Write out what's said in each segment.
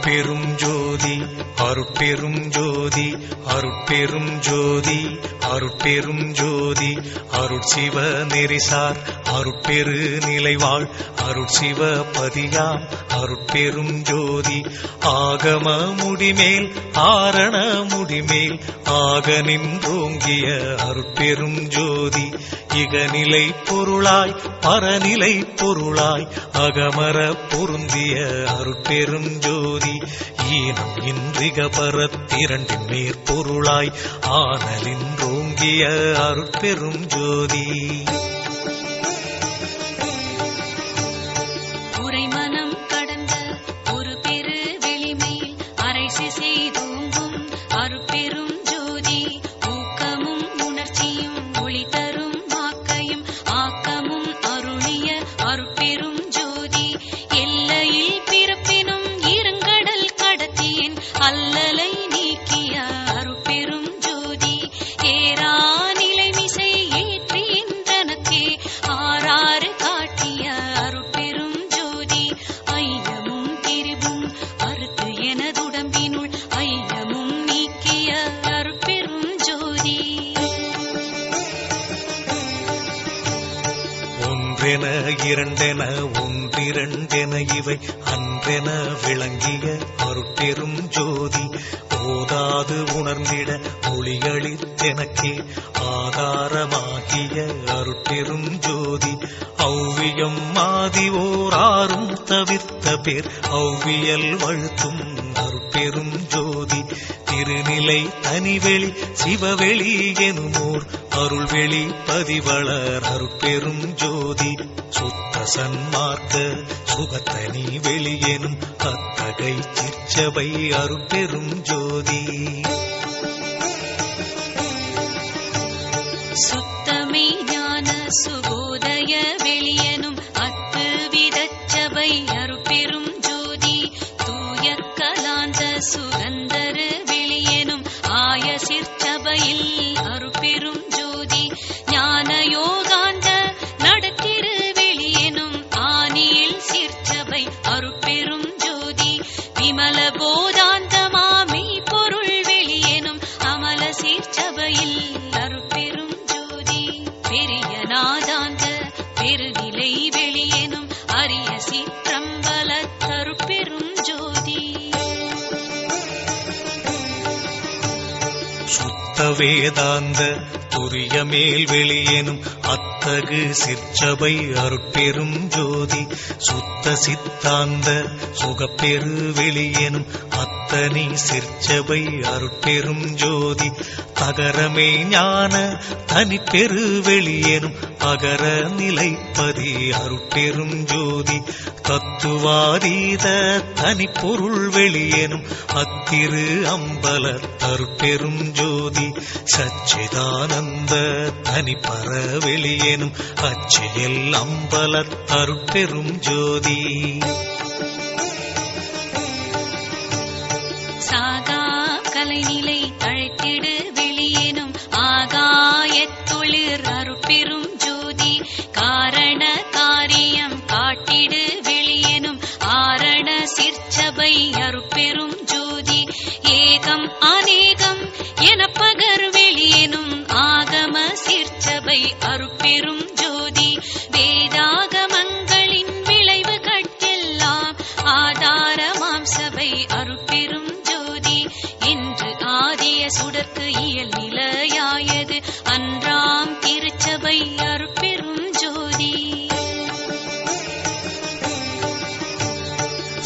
அருட்பெரும் ஜோதி அருட்பெரும் ஜோதி அருட்பெரும் ஜோதி அருட்பெரும் ஜோதி அருட்சிவ நெறிசார் அருட்பெரு நிலைவாழ் அருட்சிவ பதியாம் அருட்பெரும் ஜோதி ஆகம முடிமேல் ஆரண முடிமேல் ஆக நின்றோங்கிய அருட்பெரும் ஜோதி இகநிலை பொருளாய் பரநிலை பொருளாய் அகமர பொருந்திய அருட்பெரும் ஜோதி ஈனம் இன்றிக பரத்திரண்டின் மேற்பொருளாய் ஆனலின்றோங்கிய அருட்பெரும் ஜோதி உரைமனம் கடந்த ஒரு பெரு வெளிமேல் அரைசி செய்தோங்கும் அருட்பெரும் ஜோதி ஊக்கமும் உணர்ச்சியும் ஒளி தரும் வாக்கையும் ஆக்கமும் அருளிய அருட்பெரும் ஜோதி எல்லையில் பிறப்பினும் இருங்கடல் கடத்தியின் அல்லலை நீக்கிய அருட்பெரும் ஜோதி ஏரா நிலைமிசை ஏற்றியின் தனக்கே ஆறாறு காட்டிய அருட்பெரும் ஜோதி ஐயமும் திரிவும் அறுத்து எனதுடம்பினுள் ஐயமும் நீக்கிய அருட்பெரும் ஜோதி ஒன்றென இரண்டென ஒன்றிரண்டென இவை அன்றென விளங்கிய அருட்பெரும் ஜோதி ஓதாது உணர்ந்திட ஒளிகளித்தெனக்கே ஆதாரமாகிய அருட்பெரும் ஜோதி ஔவியம் மாதி ஓராறும் தவிர்த்த பேர் ஔவியல் வழுத்தும் அருட்பெரும் ஜோதி திருநிலை தனிவெளி சிவவெளி எனுமோர் அருள்வெளி பதிவளர் அருட்பெரும் ஜோதி சுத்த சன்மார்க்க சுகத்தனி வெளியெனும் அத்தகை சிற்சபை அருட்பெரும் ஜோதி சுத்தமே ஞான சுகோதய வெளியனும் அத்து விதச்சபை அருட்பெரும் ஜோதி தூய கலாந்த சுகந்தரு வெளியனும் ஆய சிற்சபையில் அருட்பெரும் ஜோதி ஞான யோகாந்த நடத்திரு வெளியனும் ஆனியில் சிற்சபை அருட்பெரும் ஜோதி விமல போதாந்தமாமை பொருள் வெளியனும் அமல சிற்சபையில் அருட்பெரும் ஜோதி பெரிய நாதாந்த பெருநிலை வெளியனும் அரிய சிற்றம்பல தருட்பெரும் ஜோதி சுத்த வேதாந்த துரிய மேல் வெளியெனும் அத்தகு சிற்சபை அருட்பெரும் ஜோதி சுத்த சித்தாந்த சுகப்பெரு வெளியெனும் அத்தனி சிற்சபை அருட்பெரும் ஜோதி தகரமே ஞான தனிப்பெரு வெளியெனும் அகர நிலைப்பதி அருட்பெரும் ஜோதி தத்துவாதீத தனிப்பொருள் வெளியெனும் அத்திரு அம்பல அருட்பெரும் ஜோதி சச்சிதானந்த தனிப்பர வெளியெனும் அச்சியல் அம்பல அருட்பெரும் ஜோதி சாகா கலைநிலை தழைத்திடு வெளியேனும் ஆகாயத்தொழிற் அருட்பெரும் ஜோதி காரண காரியம் காட்டிடு வெளியேனும் ஆரண சிற்சபை அருட்பெரும் ஜோதி ஏகம் அநேகம் என பகர் வெளியேனும் ஆகம சிற்சபை அருட்பெரும் ஜோதி வேதாகமங்களின் விளைவு கட்டெல்லாம் ஆதாரமாம் சபை அருட்பெரும் ஜோதி என்று ஆதிய சுடர்க்கு இயல் நிலையாயது அன்றாம் திருச்சபை அருட்பெரும் ஜோதி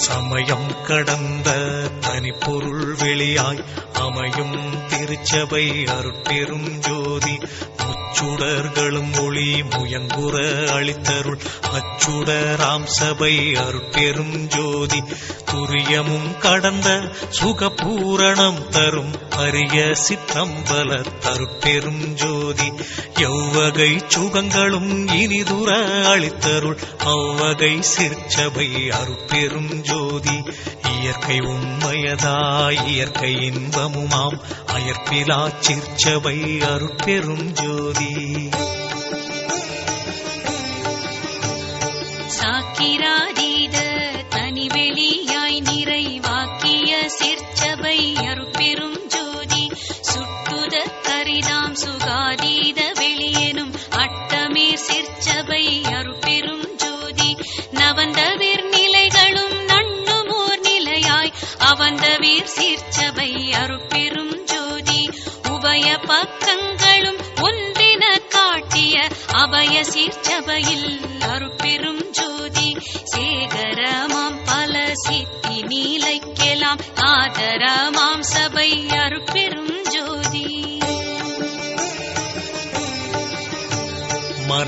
சமயம் கடந்த தனிப்பொருள் வெளியாய் அமையும் திருச்சபை அருட்பெரும் ஜோதி முச்சுடர்களும் ஒளி முயங்குற அளித்தருள் அச்சுடராம் சபை அருட்பெரும் ஜோதி துரியமும் கடந்த சுகபூரணம் தரும் அரிய சித்தம்பல தருட்பெரும் ஜோதி எவ்வகை சுகங்களும் இனிதுர அளித்தருள் அவ்வகை சிற்சபை அருட்பெரும் ஜோதி இயற்கை உண்மையதாய் இயற்கை இன்பமுமாம் அயற்பிலா சிற்சபை அருட்பெரும் ஜோதி சாக்கிராதீத தனிவெளியாய் நிறைவாக்கிய அருட்பெரும் ஜோதி நவந்தவீர் நிலைகளும் நண்ணுமோர் நிலையாய் அவந்தவீர் சீர்ச்சபை அருட்பெரும் ஜோதி உபய பக்கங்களும் ஒன்றின காட்டிய அபய சீர்ச்சபையில் அருட்பெரும் ஜோதி சேகரமாம் பல சித்தி நீலைக்கெல்லாம் ஆதரமாம் சபை அருட்பெரும் ஜோதி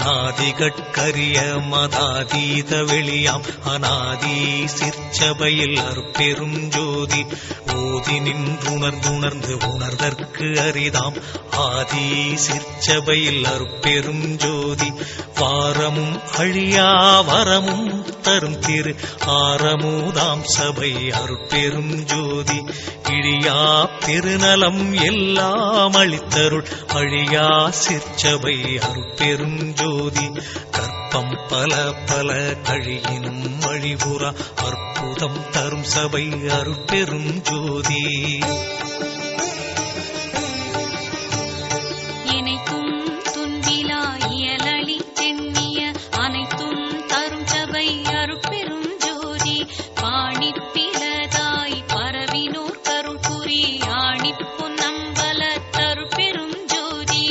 மனாதிகட்கரிய மதாதீத வெளியாம் அநாதி சிற்சபையில் அருட்பெரும் ஜோதி ஓதி நின்றுணர்ந்துணர்ந்து உணர்தற்கு அரிதாம் ஆதி சிற்சபையில் அருட்பெரும் ஜோதி வாரமும் அழியா வரமும் தரும் திரு ஆரமுதாம் சபை அருட்பெரும் ஜோதி இழியா பெருநலம் எல்லாம் அளித்தருள் அழியா சிற்சபை அருட்பெரும் ஜோதி கற்பம் பல பல கழியினும் அழிவுறா அற்புதம் தரும் சபை அருட்பெரும் ஜோதி இணைத்தும் துன்பிலா இயலளி தென்னிய அனைத்தும் தரும் சபை அருட்பெரும் ஜோதி பாணிப்பிலதாய் பரவினோர் கருள் புரி ஆணிப்பு நம்பல தருட்பெரும் ஜோதி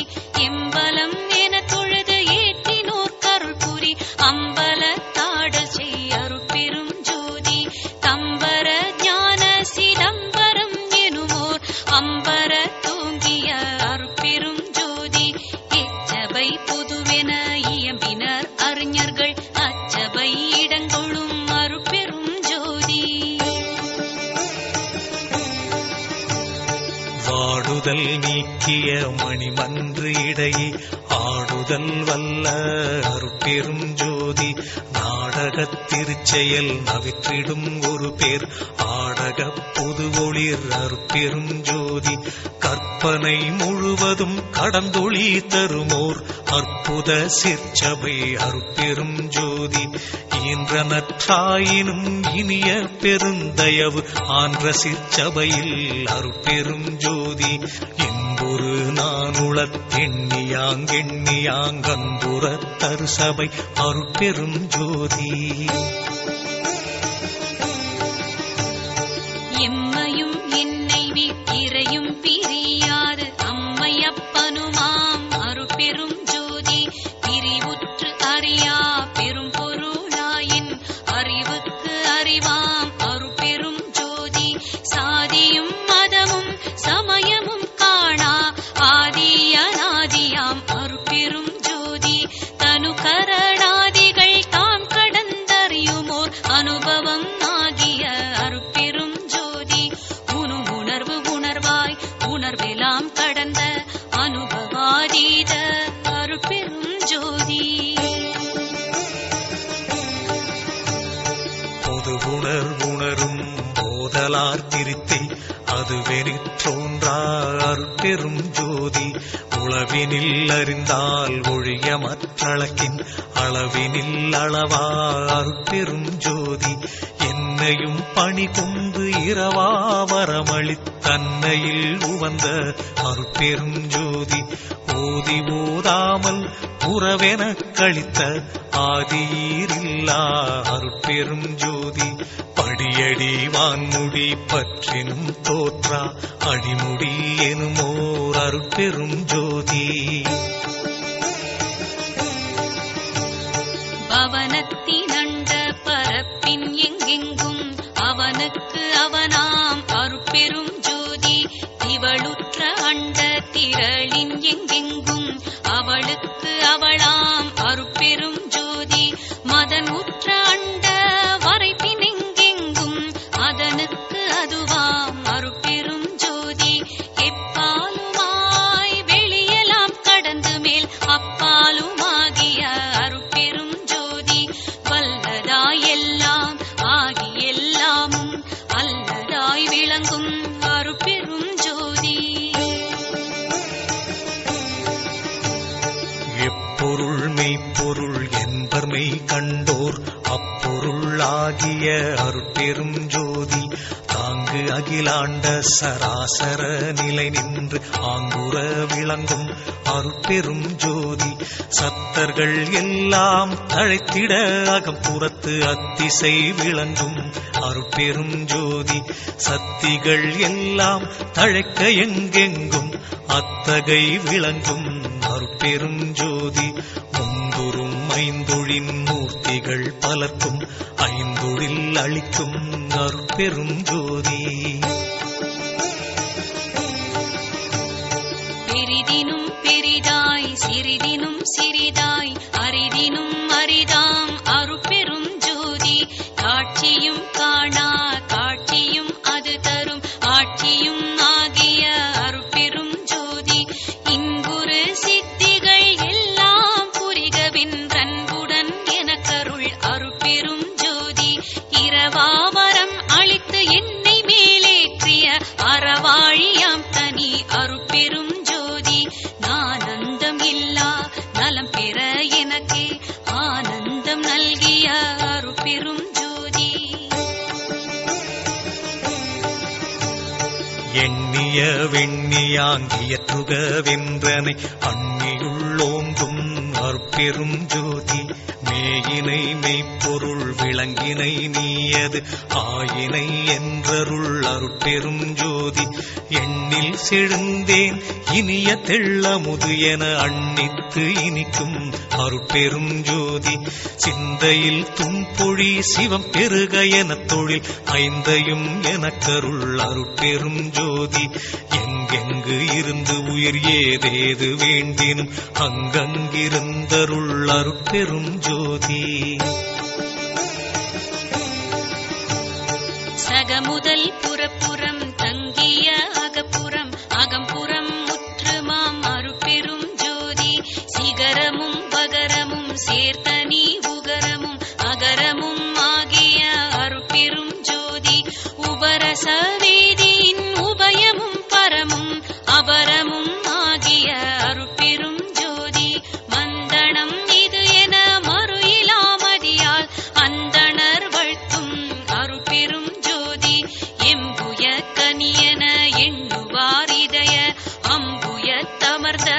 எம்பலம் என தொழுது ஏற்றினோர் கருள் புரி அம்பல தாடல் செய் அருட்பெரும் ஜோதி தம்பர ஞான சிதம்பரம் எனுமோர் அம்பர தூங்கிய அருட்பெரும் ஜோதி எச்சபை புதுவென இயம்பினர் அறிஞர்கள் அச்சபை இடங்கொள்ளும் அருட்பெரும் ஜோதி வாடுதல் நீக்கிய மணிமன்று இடையே ஆடுதல் வல்ல அருட்பெரும் ஜோதி நாடகத் திருச்செயல் நவிற்றிடும் ஒரு பேர் ஆடக பொது ஒளிர் அருட்பெரும் ஜோதி கற்பனை முழுவதும் கடந்தொளி தருமோர் அற்புத சிற்சபை அருட்பெரும் ஜோதி ஈன்ற நற்றாயினும் இனிய பெருந்தயவு ஆன்ற சிற்சபையில் அருட்பெரும் ஜோதி என்பொரு நானுளத் எண்ணியாங்கன்புறத் தரு சபை அருட்பெரும் ஜோதி எம்மையும் என்னை வீட்டிரையும் பிரியாது அம்மையப்பனுமாம் அருட்பெரும் ஜோதி பிரிவுற்று அறியா பெரும் பொருளாயின் அறிவுக்கு அறிவாம் அருட்பெரும் ஜோதி சாதியும் மதமும் சமயமும் காணா ஆதி அநாதியாம் அருட்பெரும் ஜோதி தனு கரணாதிகள் தாம் கடந்தறியுமோர் அனுபவம் ஆகிய அருட்பெரும் ஜோதி உணர்வு உணர்வாய் உணர்வெல்லாம் கடந்த அனுபவாதீத அருட்பெரும் ஜோதி பொது உணர்வுணரும் போதலார் திருத்தை அதுவெனிற்றோன்றா அருட்பெரும் ஜோதி உளவினில் அறிந்தால் ஒழிய மற்றளக்கின் அளவினில் அளவா அருட்பெரும் ஜோதி என்னையும் பணி கொண்டு இரவா வரமளித்தன்னையில் உவந்த அருட்பெரும் ஜோதி ஓதி ஓதாமல் உறவெனக் கழித்த ஆதியில்லா அருட்பெரும் ஜோதி படியடி வான்முடி பற்றினும் தோற்றா அடிமுடி எனுமோர் அருட்பெரும் ஜோதி பவனத்தினண்ட பரப்பின் எங்கெங்கும் அவனுக்கு அவனாம் அருட்பெரும் ஜோதி இவளுற்ற அண்ட திரளின் எங்கெங்கும் அவளுக்கு அவளாம் அருட்பெரும் ஜோதி மதன் உற்ற அண்ட வரைப்பின் எங்கெங்கும் அதனுக்கு அதுவாம் அருட்பெரும் ஜோதி எப்பாலுமாய் வெளியெல்லாம் கடந்து மேல் அப்பாலுமாகிய அருட்பெரும் ஜோதி வல்லதாய் எல்லாம் ஆகிய என்பர்மை கண்டோர் அப்பொருளாகிய அருட்பெரும் ஜோதி தாங்கு அகிலாண்ட சராசர நிலை நின்று ஆங்குற விளங்கும் அருட்பெரும் ஜோதி சத்தர்கள் எல்லாம் தழைத்திட அகம்புறத்து அத்திசை விளங்கும் அருட்பெரும் ஜோதி சத்திகள் எல்லாம் தழைக்க எங்கெங்கும் அத்தகை விளங்கும் அருட்பெரும் ஜோதி முந்துரும் ஐந்தொழின் மூர்த்திகள் பலர்க்கும் ஐந்தொழில் அளிக்கும் அருட்பெரும் ஜோதி பெரிதினும் பெரிதாய் சிறிதினும் சிறிதாய் அரிதினும் அரிதாம் அருட்பெரும் ஜோதி காட்சியும் காணா காட்சியும் அது தரும் ஆட்சியும் ஆகிய அருட்பெரும் ஜோதி இன்புறு சித்திகள் எல்லாம் புரிகவென்றன்புடன் எனக்கருள் அருட்பெரும் ஜோதி இரவாவரம் அளித்து என்னை மேலேற்றிய அறவாழியாம் தனி அருட்பெரும் ஜோதி நானந்தம் இல்லா நலம் பெற எனக்கே ஆனந்தம் நல்கிய அருட்பெரும் ஜோதி எண்ணிய வெண்ணியாங்கியற்றுக வென்றனை அண்ணியுள்ளோங்கும் அருட்பெரும் ஜோதி மேயினை மெய்ப்பொருள் விளங்கினை நீயது ஆயினை என்றருள் அருட்பெரும் ஜோதி எண்ணில் செழுந்தேன் இனிய தெள்ளமுது என அண்ணித்து இனிக்கும் அருட்பெரும் ஜோதி சிந்தையில் தும்பொழி சிவம் பெருக என தொழில் ஐந்தையும் எனக்கருள் அருட்பெரும் ஜோதி எங்கெங்கு இருந்து உயிர் ஏதேது வேண்டினும் அங்கங்கிருந்தருள் அருட்பெரும் ஜோதி சகமுதல் புறப்புறம் தங்கிய அகப்புறம் அகம்புறம் முற்றுமாம் அருட்பெரும் ஜோதி சிகரமும் பகரமும் சேர்த்தனி உகரமும் அகரமும் ஆகிய அருட்பெரும் ஜோதி உபரச வேதியின் உபயமும் பரமும் அபரமும் ஆகிய அருட்பெரும் ஜோதி மந்தனம் இது என மறு இலாமதியால் அந்தணர் வழ்த்தும் அருட்பெரும் ஜோதி எம்புய கனியன எண்ணுவார் இதய அம்புய தமர்ந்த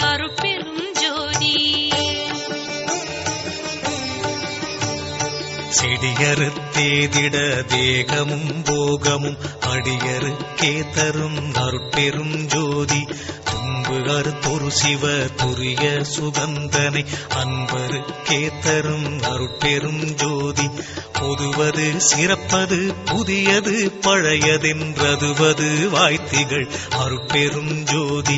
அருட்பெரும் ஜோதி செடியறுத்தேதிட தேகமும் போகமும் அடியறுக்கே தரும் அருட்பெரும் ஜோதி துன்பு அறுத்தொரு சிவ துரிய சுகந்தனை அன்பருக்கே தரும் அருட்பெரும் ஜோதி பொதுவது சிறப்பது புதியது பழையதென்றதுவது வாய்த்திகள் அருட்பெரும் ஜோதி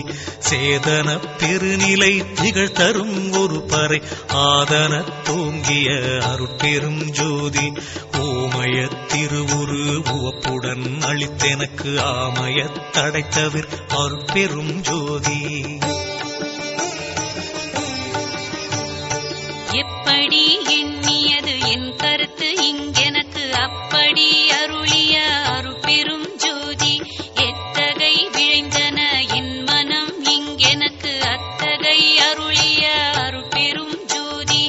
சேதன பெருநிலை திகழ் தரும் ஒரு பறை ஆதன தோங்கிய அருட்பெரும் ஜோதி ஓமய திருவுரு உவப்புடன் அளித்தெனக்கு ஆமய தடைத்தவிர் அருட்பெரும் ஜோதி எப்படி எண்ணியது என் கருத்து இங்கெனக்கு அப்படி அருளிய அருட்பெரும் ஜோதி எத்தகை விழைந்தன என் மனம் இங்கெனக்கு அத்தகை அருளிய அருட்பெரும் ஜோதி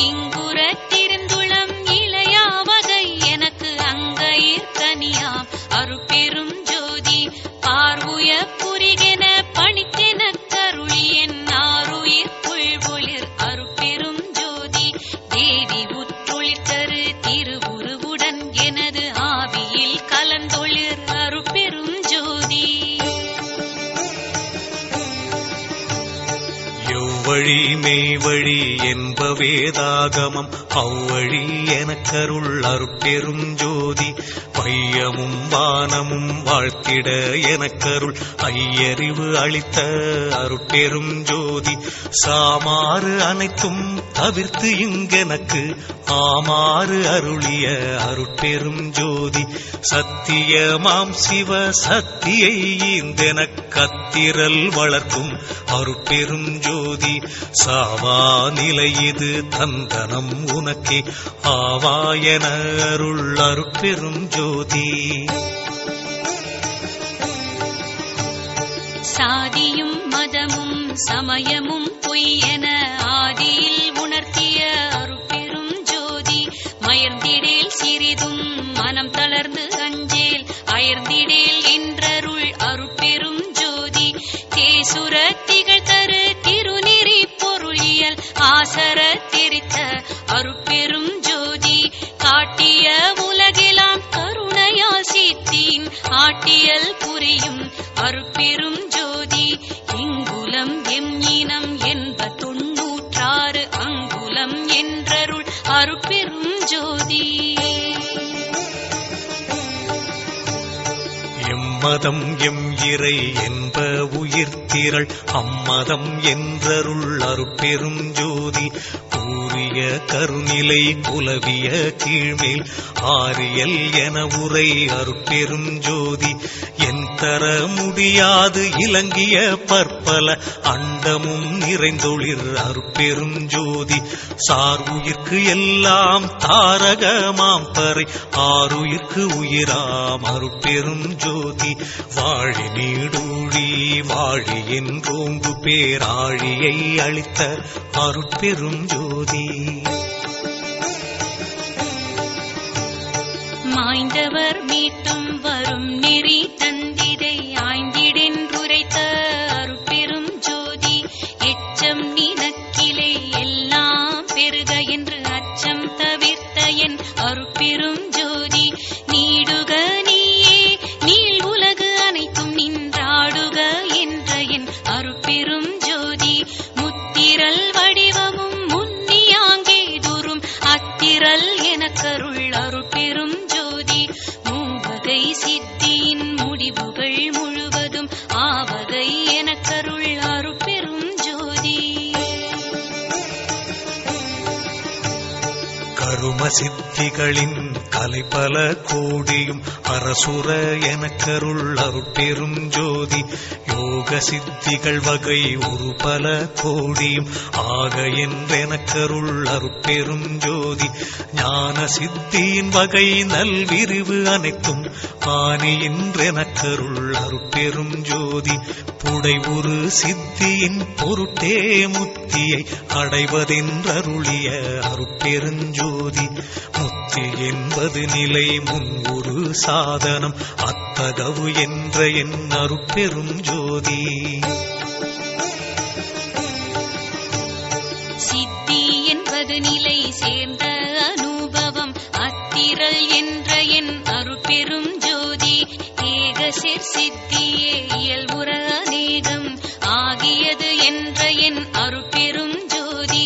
இங்குறத் திருந்துளம் இளையாவகை எனக்கு அங்கயிற் கனியாம் அருட்பெரும் ஜோதி பார்வுய புரிகென பணித்தெனக் கருளி என் ஆருயிர் புள்பொழிர் அருட்பெரும் ஜோதி தேவி உற்றொழிற் தரு திருவுருவுடன் எனது ஆவியில் கலந்தொழிர் அருட்பெரும் ஜோதி எவ்வழி மெய்வழி என்ப வேதாகமம் அவ்வழி எனக்கருள் அருட்பெரும் ஜோதி பையமும் வானமும் வாழ்த்திட எனக்கருள் ஐயறிவு அளித்த அருட்பெரும் ஜோதி சாமாறு அனைத்தும் தவிர்த்து இங்கெனக்கு ஆமாறு அருளிய அருட்பெரும் ஜோதி சத்தியமாம் சிவ சத்தியை ஈந்தெனக் கத்திரல் வளர்க்கும் அருட்பெரும் ஜோதி சாவா நிலை இது தந்தனம் உனக்கே ஆவாயன அருள் அருட்பெரும் ஜோதி சாதியும் மதமும் சமயமும் பொய்யென ஆதியில் உணர்த்திய அருள் சேர்ந்திடேல் என்றருள் அருட்பெரும் ஜோதி தேசுர திகழ் தரு திருநெறி பொருளியல் ஆசர தெரித்த அருட்பெரும் ஜோதி காட்டிய உலகெல்லாம் கருணையால் சித்தின் ஆட்டியல் புரியும் அருட்பெரும் ஜோதி இங்குலம் எம் இனம் என்ப 96 அங்குலம் என்றருள் அருட்பெரும் ஜோதி எம்மதம் எம் இறை என்ப உயிர்த்திரள் அம்மதம் என்றருள் அருட்பெரும் ஜோதி கூறிய கருநிலை குலவிய கீழ்மேல் ஆரியல் என உரை அருட்பெரும் ஜோதி என் தர முடியாது இலங்கிய பற்பல அண்டமும் நிறைந்தொளிர் அருட்பெரும் ஜோதி சார் உயிர்க்கு எல்லாம் தாரகமாம் பறை ஆறுயிர்க்கு உயிராம் அருட்பெரும் ஜோதி வாழி நீடூழி வாழி என்றோங்கு பேராழியை அளித்த அருட்பெரும் ஜோதி மாய்ந்தவர் மீட்டும் வரும் நெறி தந்திதை ஆய்ந்திடென்றுரைத்த அருட்பெரும் ஜோதி எச்சம் நினக்கிலே எல்லாம் பெருக என்று அச்சம் தவிர்த்த என் அருட்பெரும் ஜோதி நீடுக நீயே நீள் உலகு அனைத்தும் நின்றாடுக என்ற என் அருட்பெரும் ஜோதி முத்திரல் வடிவமும் முன்னியாங்கே துரும் அத்திரல் எனக்கருள் அருட்பெரும் ஜோதி மூவகை சித்தியின் முடிவுகள் முழுவதும் ஆவகை எனக்கருள் அருட்பெரும் ஜோதி கரும சித்திகளின் கலைபல கோடியும் அரசுர எனக்கருள் அருட்பெரும் ஜோதி யோக சித்திகள் வகை ஒரு பல கோடியும் ஆக என்றெனக்கருள் அருட்பெரும் ஜோதி ஞான சித்தியின் வகை நல்விரிவு அனைத்தும் ஆனி என்றெனக்கருள் அருட்பெரும் ஜோதி புடை ஒரு சித்தியின் பொருட்டே முத்தியை அடைவதென்றருளிய அருட்பெருஞ்சோதி முத்தி என்பது நிலை முன் ஒரு சாதனம் அத்தகவு என்ற என் அருட்பெரும் ஜோதி சித்தி என்பது நிலை சேர்ந்த அனுபவம் அத்திரல் என்ற என் அருட்பெரும் ஜோதி ஏகசிற் சித்தியே இயல்புற அநேகம் ஆகியது என்ற என் அருட்பெரும் ஜோதி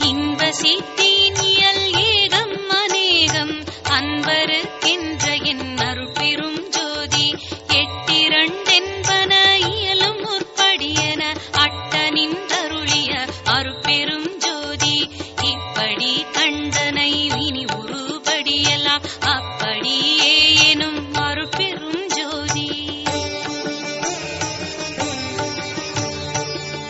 இன்ப சித்தியின் இயல் ஏகம் அநேகம் அன்பருக்கென்ற என் அருட்பெரும் ஜோதி எட்டிரண்டென்பன இயலும் முற்படியன அட்ட நின்றருளிய அருட்பெரும் ஜோதி இப்படி கண்டனை இனி ஒருபடியெல்லாம் அப்படியே எனும் அருட்பெரும் ஜோதி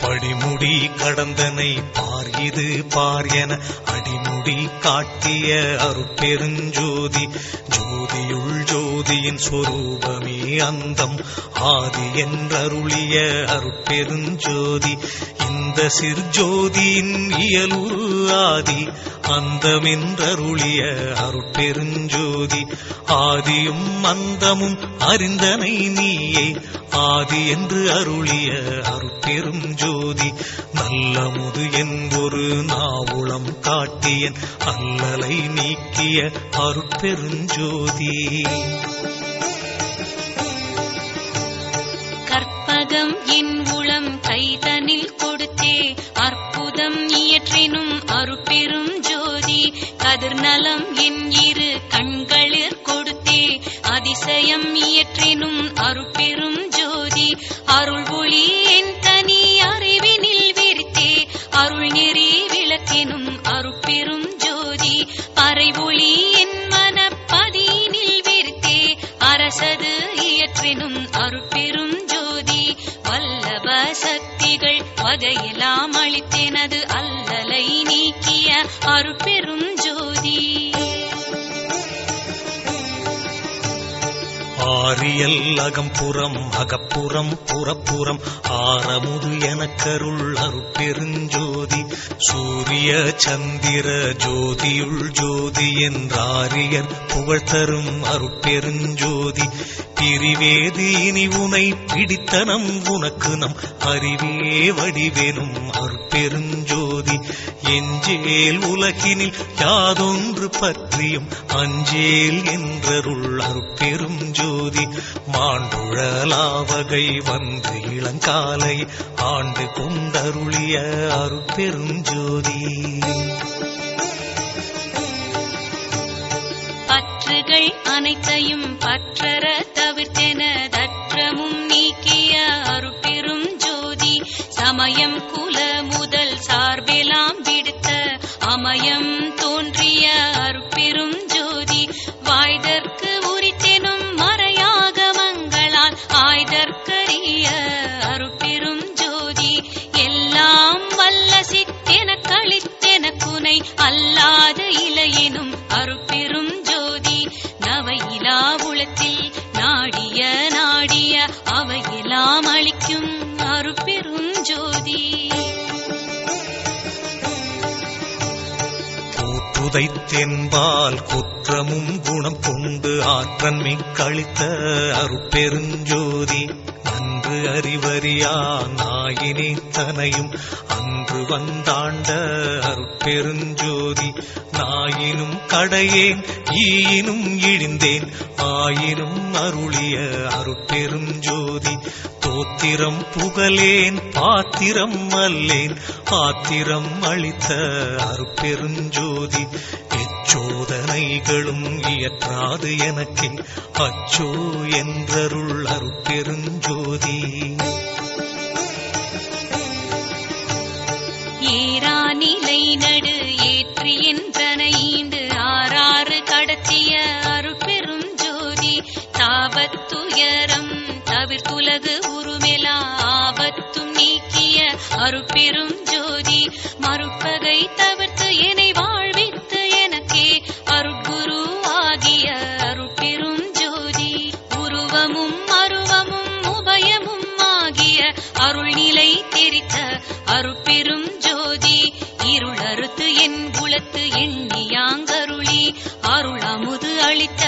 படிமுடி கடந்தனை பார் இது பார் என அடிமுடி காட்டிய அருட்பெருஞ்சோதி ஜோதியுள் ஜோதியின் சொரூபமே அந்தம் ஆதி என்றருளிய அருட்பெருஞ்சோதி இந்த சிற்ஜோதியின் இயலுரு ஆதி அந்தமென்றருளிய அருட்பெருஞ்சோதி ஆதியும் அந்தமும் அறிந்தனை நீயே ஆதி என்று அருளிய அருட்பெரும் ஜோதி நல்லமுது என்பொரு நாவுளம் காட்டியன் அல்லலை நீக்கிய அருட்பெருஞ்சோதி கற்பகம் என் உளம் கைதனில் கொடுத்தே அற்புதம் இயற்றினும் அருட்பெரும் ஜோதி கதிர்நலம் என் இரு கண்களிற் கொடுத்தே அதிசயம் இயற்றினும் அருட்பெரும் ஜோதி அருள் ஒளி என் தனி அறிவினில் விரித்தே அருள் நெறி விளக்கெனும் அருட்பெரும் ஜோதி பறை ஒளி என் மனப்பதியினில் விரித்தே அரசது இயற்றினும் அருட்பெரும் ஜோதி வல்லப சக்திகள் வகையெல்லாம் அளித்தேனது அல்லலை நீக்கிய அருட்பெரும் ஜோதி ஆரியல் அகம்புறம் அகப்புறம் புறப்புறம் ஆரமுது எனக்கருள் அருட்பெருஞ்சோதி சூரிய சந்திர ஜோதியுள் ஜோதி என்றாரியர் புகழ்தரும் அருட்பெருஞ்சோதி பிரிவேது இனி உனை பிடித்தனம் உனக்கு நம் அறிவே வடிவேனும் அருட்பெருஞ்சோதி எஞ்சேல் உலகினில் யாதொன்று பற்றியும் அஞ்சேல் என்றருள் அருட்பெரும் ஜோதி மாண்டுழலாவகை வந்து இளங்காலை ஆண்டு கொண்டருளிய அருட்பெரும் ஜோதி பற்றுகள் அனைத்தையும் பற்றற தவிர்த்தென தற்றமும் நீக்கிய அருட்பெரும் ஜோதி சமயம் குல முதல் சார்பெலாம் விடுத்த அமயம் தோன்றிய அருட்பெரும் ஜோதி வாய்தற்கு உரித்தெனும் மறையாகமங்களால் ஆய்தற்கரிய அருட்பெரும் ஜோதி எல்லாம் வல்ல சித்தென கழித்தென குனை அல்லாது இலையினும் அருட்பெரும் ஜோதி நவையிலா உளத்தில் நாடிய நாடிய அவையெல்லாம் அளிக்கும் அருட்பெரும் ஜோதி புதைத்தென்பால் குற்றமும் குணம் கொண்டு ஆற்றன் மிக்களித்த அருட்பெருஞ்சோதி நன்று அறிவறியா நாயினே தனையும் அன்று வந்தாண்ட அருட்பெருஞ்சோதி நாயினும் கடையேன் ஈயினும் இழிந்தேன் ஆயினும் அருளிய அருட்பெருஞ்சோதி தோத்திரம் புகழேன் பாத்திரம் அல்லேன் ஆத்திரம் அளித்த அருட்பெருஞ்சோதி எச்சோதனைகளும் இயற்றாது எனக்கே அச்சோ என்றருள் அருட்பெருஞ்சோதி ஏரா நிலை நடு ஏற்றி என்றன ஈண்டு ஆறாறு கடத்திய அருட்பெரும் ஜோதி தாபத்துயரம் தவிர்த்துலகு உருமெலா ஆபத்தும் நீக்கிய அருட்பெரும் ஜோதி மறுப்பகை தவிர்த்து என்னை வாழ்வித்து எனக்கே அருட்குரு ஆகிய அருட்பெரும் ஜோதி உருவமும் அருவமும் உபயமும் ஆகிய அருள்நிலை தெரித்த அருட்பெரும் ஜோதி இருள் அறுத்து என் குலத்து எண்ணியாங்கருளி அருள் அமுது அளித்த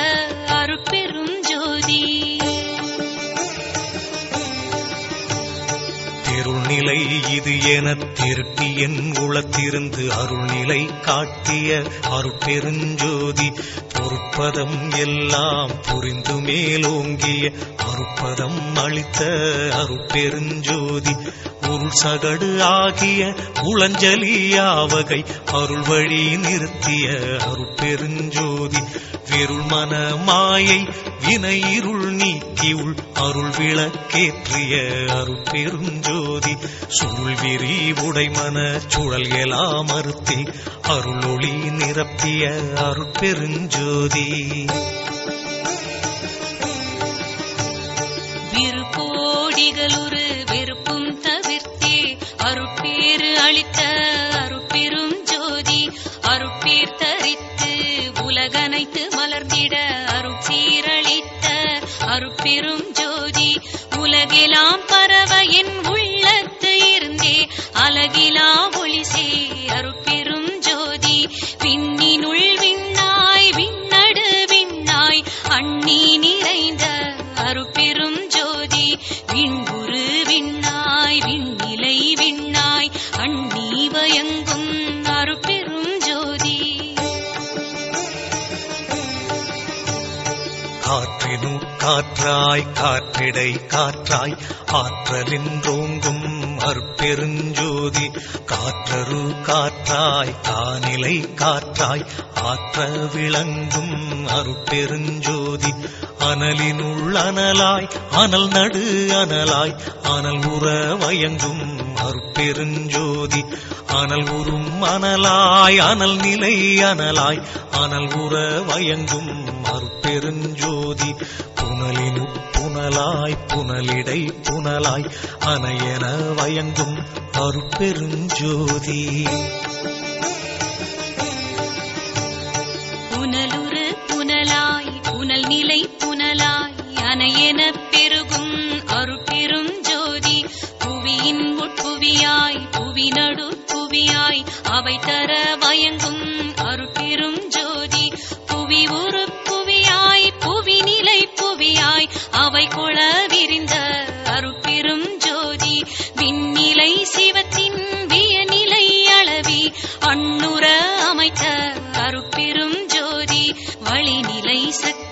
அருட்பெரும் ஜோதி திருநிலை இது என திருட்டி என் உளத்திருந்து அருள்நிலை காட்டிய அருட்பெருஞ்சோதி பொறுப்பதம் எல்லாம் புரிந்து மேலோங்கிய அருட்பதம் அளித்த அருட்பெருஞ்சோதி உருள் சகடு ஆகிய உளஞ்சலியாவகை அருள் வழி நிறுத்திய அருட்பெருஞ்சோதி விருள் மன மாயை வினை இருள் நீக்கி உள் அருள் விளக்கேற்றிய அருட்பெருஞ்சோதி சுருள் விரி உடைமன சுழல் எலாம் மறுத்தே அருளொளி நிரப்பிய அருட்பெருஞ்சோதி விருப்போடிகளுரு வெறுப்பும் தவிர்த்தே அருட்பேறு அளித்த அருட்பெரும் ஜோதி அருட்பேர் தரித்து உலகனைத்து மலர்ந்திட அருட்சீரளித்த அருட்பெரும் ஜோதி உலகெல்லாம் பரவ என் உள்ளத்து இருந்தே அலகிலா ஒளிசே அருட்பெரும் ஜோதி விண்ணினுள் விண்ணாய் விண்ணடு விண்ணாய் அண்ணி நிறைந்த அருட்பெரும் ஜோதி விண்புரு விண்ணாய் விண்ணிலை விண்ணாய் அண்ணி வயங்கும் அருட்பெரும் ஜோதி காற்றினு காற்றாய் காற்றிடை காற்றாய் ஆற்றலின்றோங்கும் அருட்பெருஞ்சோதி காற்றரு காற்றாய் காநிலை காற்றாய் ஆற்ற விளங்கும் அருட்பெருஞ்சோதி அனலினுள் அனலாய் அனல் நடு அனலாய் அனல் உற வயங்கும் அருட்பெருஞ்சோதி அனல் உறும் அனலாய் அனல் நிலை அனலாய் அனல் உற வயங்கும் அருட்பெருஞ்சோதி புனலினு புனலாய் புனலிடை புனலாய் அனையென வயங்கும் அருட்பெருஞ்சோதி புனலுறு புனலாய் புனல் நிலை புனலாய் அணையெனப் பெருகும் அருட்பெரும் ஜோதி புவியின் உட்புவியாய் புவி நடுப்புவியாய் அவை தர வயங்கும் அருட்பெரும் ஜோதி புவி உருப்புவியாய் புவி நிலை புவியாய் அவை கொள விரிந்த அருட்பெரும் ஜோதி விண்ணிலை சிவத்தின் வியநிலை அளவி அண்ணுற அமைத்த அருட்பெரும் ஜோதி வழிநிலை சக்தியின்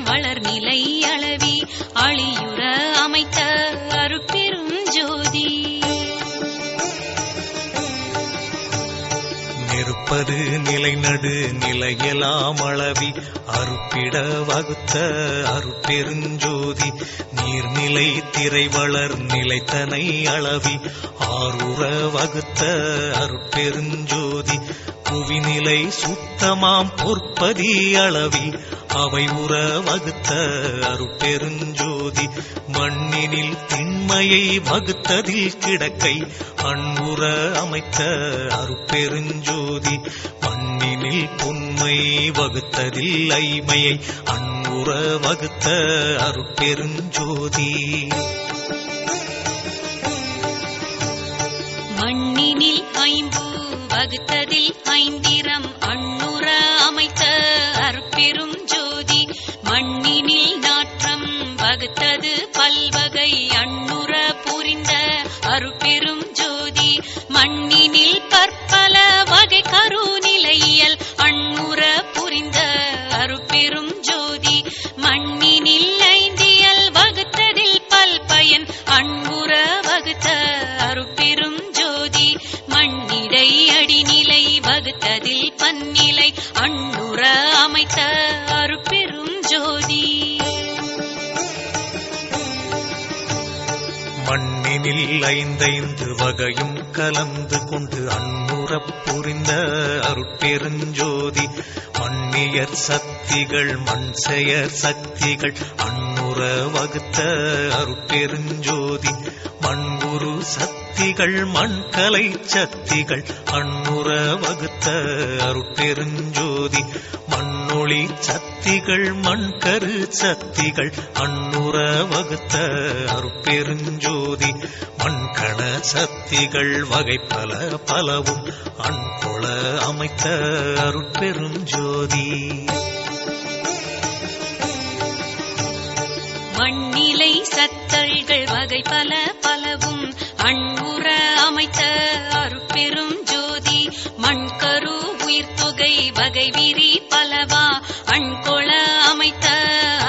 வளர்நிலை அளவி அழியுற அமைத்த அருட்பெரும் ஜோதி நிற்பது நிலைநடு நிலையெல்லாம் அளவி அருப்பிட வகுத்த அருட்பெருஞ்சோதி நீர்நிலை திரை வளர் நிலைத்தனை அளவி ஆருற வகுத்த அருட்பெருஞ்சோதி புவிநிலை சுத்தமாம் பொற்பதி அளவி அவை உற வகுத்த அருட்பெருஞ்சோதி மண்ணினில் திண்மையை வகுத்ததில் கிடக்கை அன்புற அமைத்த அருட்பெருஞ்சோதி மண்ணினில் பொன்மை வகுத்ததில் ஐமையை அன்புற வகுத்த அருட்பெருஞ்சோதி மண்ணினில் ஐம்பு வகுத்ததில் ஐந்திரம் அண்ணுற அமைத்த அருட்பெரும் ஜோதி மண்ணினில் நாற்றம் வகுத்தது பல்வகை அண்ணுற புரிந்த அருட்பெரும் ஜோதி மண்ணினில் பற்பல வகை கருநிலையியல் அண்ணுற புரிந்த அருட்பெரும் ஜோதி மண்ணினில் ஐந்தியல் வகுத்ததில் பல்பயன் அன்புற வகுத்த அருட்பெரும் ஜோதி மண்ணிடை அடிநிலை வகுத்ததில் பன்னிலை அண்ணுற அமைத்த அருட்பெரும் ஜோதி மண்ணினில் ஐந்தைந்து வகையும் கலந்து கொண்டு அன்னுறப் புரிந்த அருட்பெருஞ்சோதி மண்ணியர் சக்திகள் மண் செயற் சக்திகள் அன்னுற வகுத்த அருட்பெருஞ்சோதி மண்குரு சக்திகள் மண்கலை சக்திகள் அன்னுற வகுத்த அருட்பெருஞ்சோதி மண்ணொளி சக்திகள் மண்கரு சக்திகள் அன்னுற வகுத்த அருட்பெருஞ்சோதி மண்கண சக்திகள் வகை பல பலவும் அன்கொள அமைத்த அருட்பெருஞ்சோதி மண்ணிலை சத்தல்கள் வகை பல பலவும் அன்புற அமைத்த அருட்பெரும் ஜோதி மண்கரு உயிர்த்தொகை வகை விரி பலவா அண்கொள அமைத்த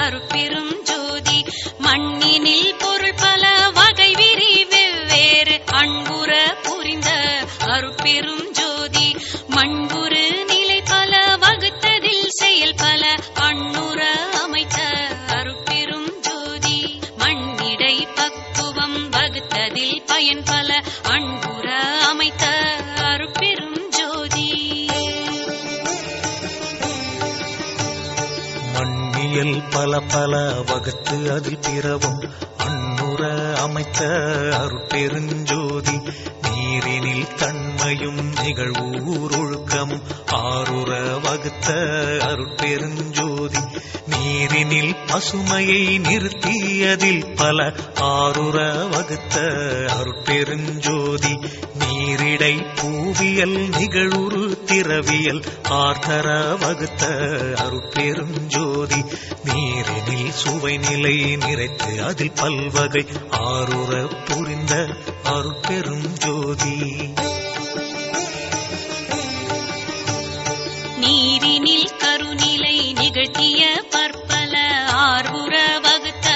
அருட்பெரும் ஜோதி மண்ணினில் பொருள் பல வகை விரி வெவ்வேறு அன்புற புரிந்த அருட்பெரும் ஜோதி மண்புரு நிலை பல வகுத்ததில் செயல் பல அண்ணுற அமைத்த அருட்பெரும் ஜோதி மண்ணிடை பக்குவம் வகுத்ததில் பயன் பல அன்புற அமைத்த அருட்பெரும் ஜோதி மண்ணியல் பல பல வகுத்து அதில் பிறவும் அன்னுற அமைத்த அருட்பெருஞ்சோதி நீரினில் தன்மையும் நிகழ்வூர் ஒழுக்கமும் ஆருற வகுத்த அருட்பெருஞ்சோதி நீரினில் பசுமையை நிறுத்தியதில் பல ஆருற வகுத்த அருட்பெருஞ்சோதி நீரிடை பூவியல் நிகழ்வுறு திரவியல் ஆர்த்தர வகுத்த அருட்பெருஞ்சோதி நீரினில் சுவை நிலை நிறைத்து அதில் பல்வகை ஆருற புரிந்த அருட்பெருஞ்சோதி நீரினில் கருநிலை நிகழ்த்திய பற்பல ஆர்வுற வகுத்த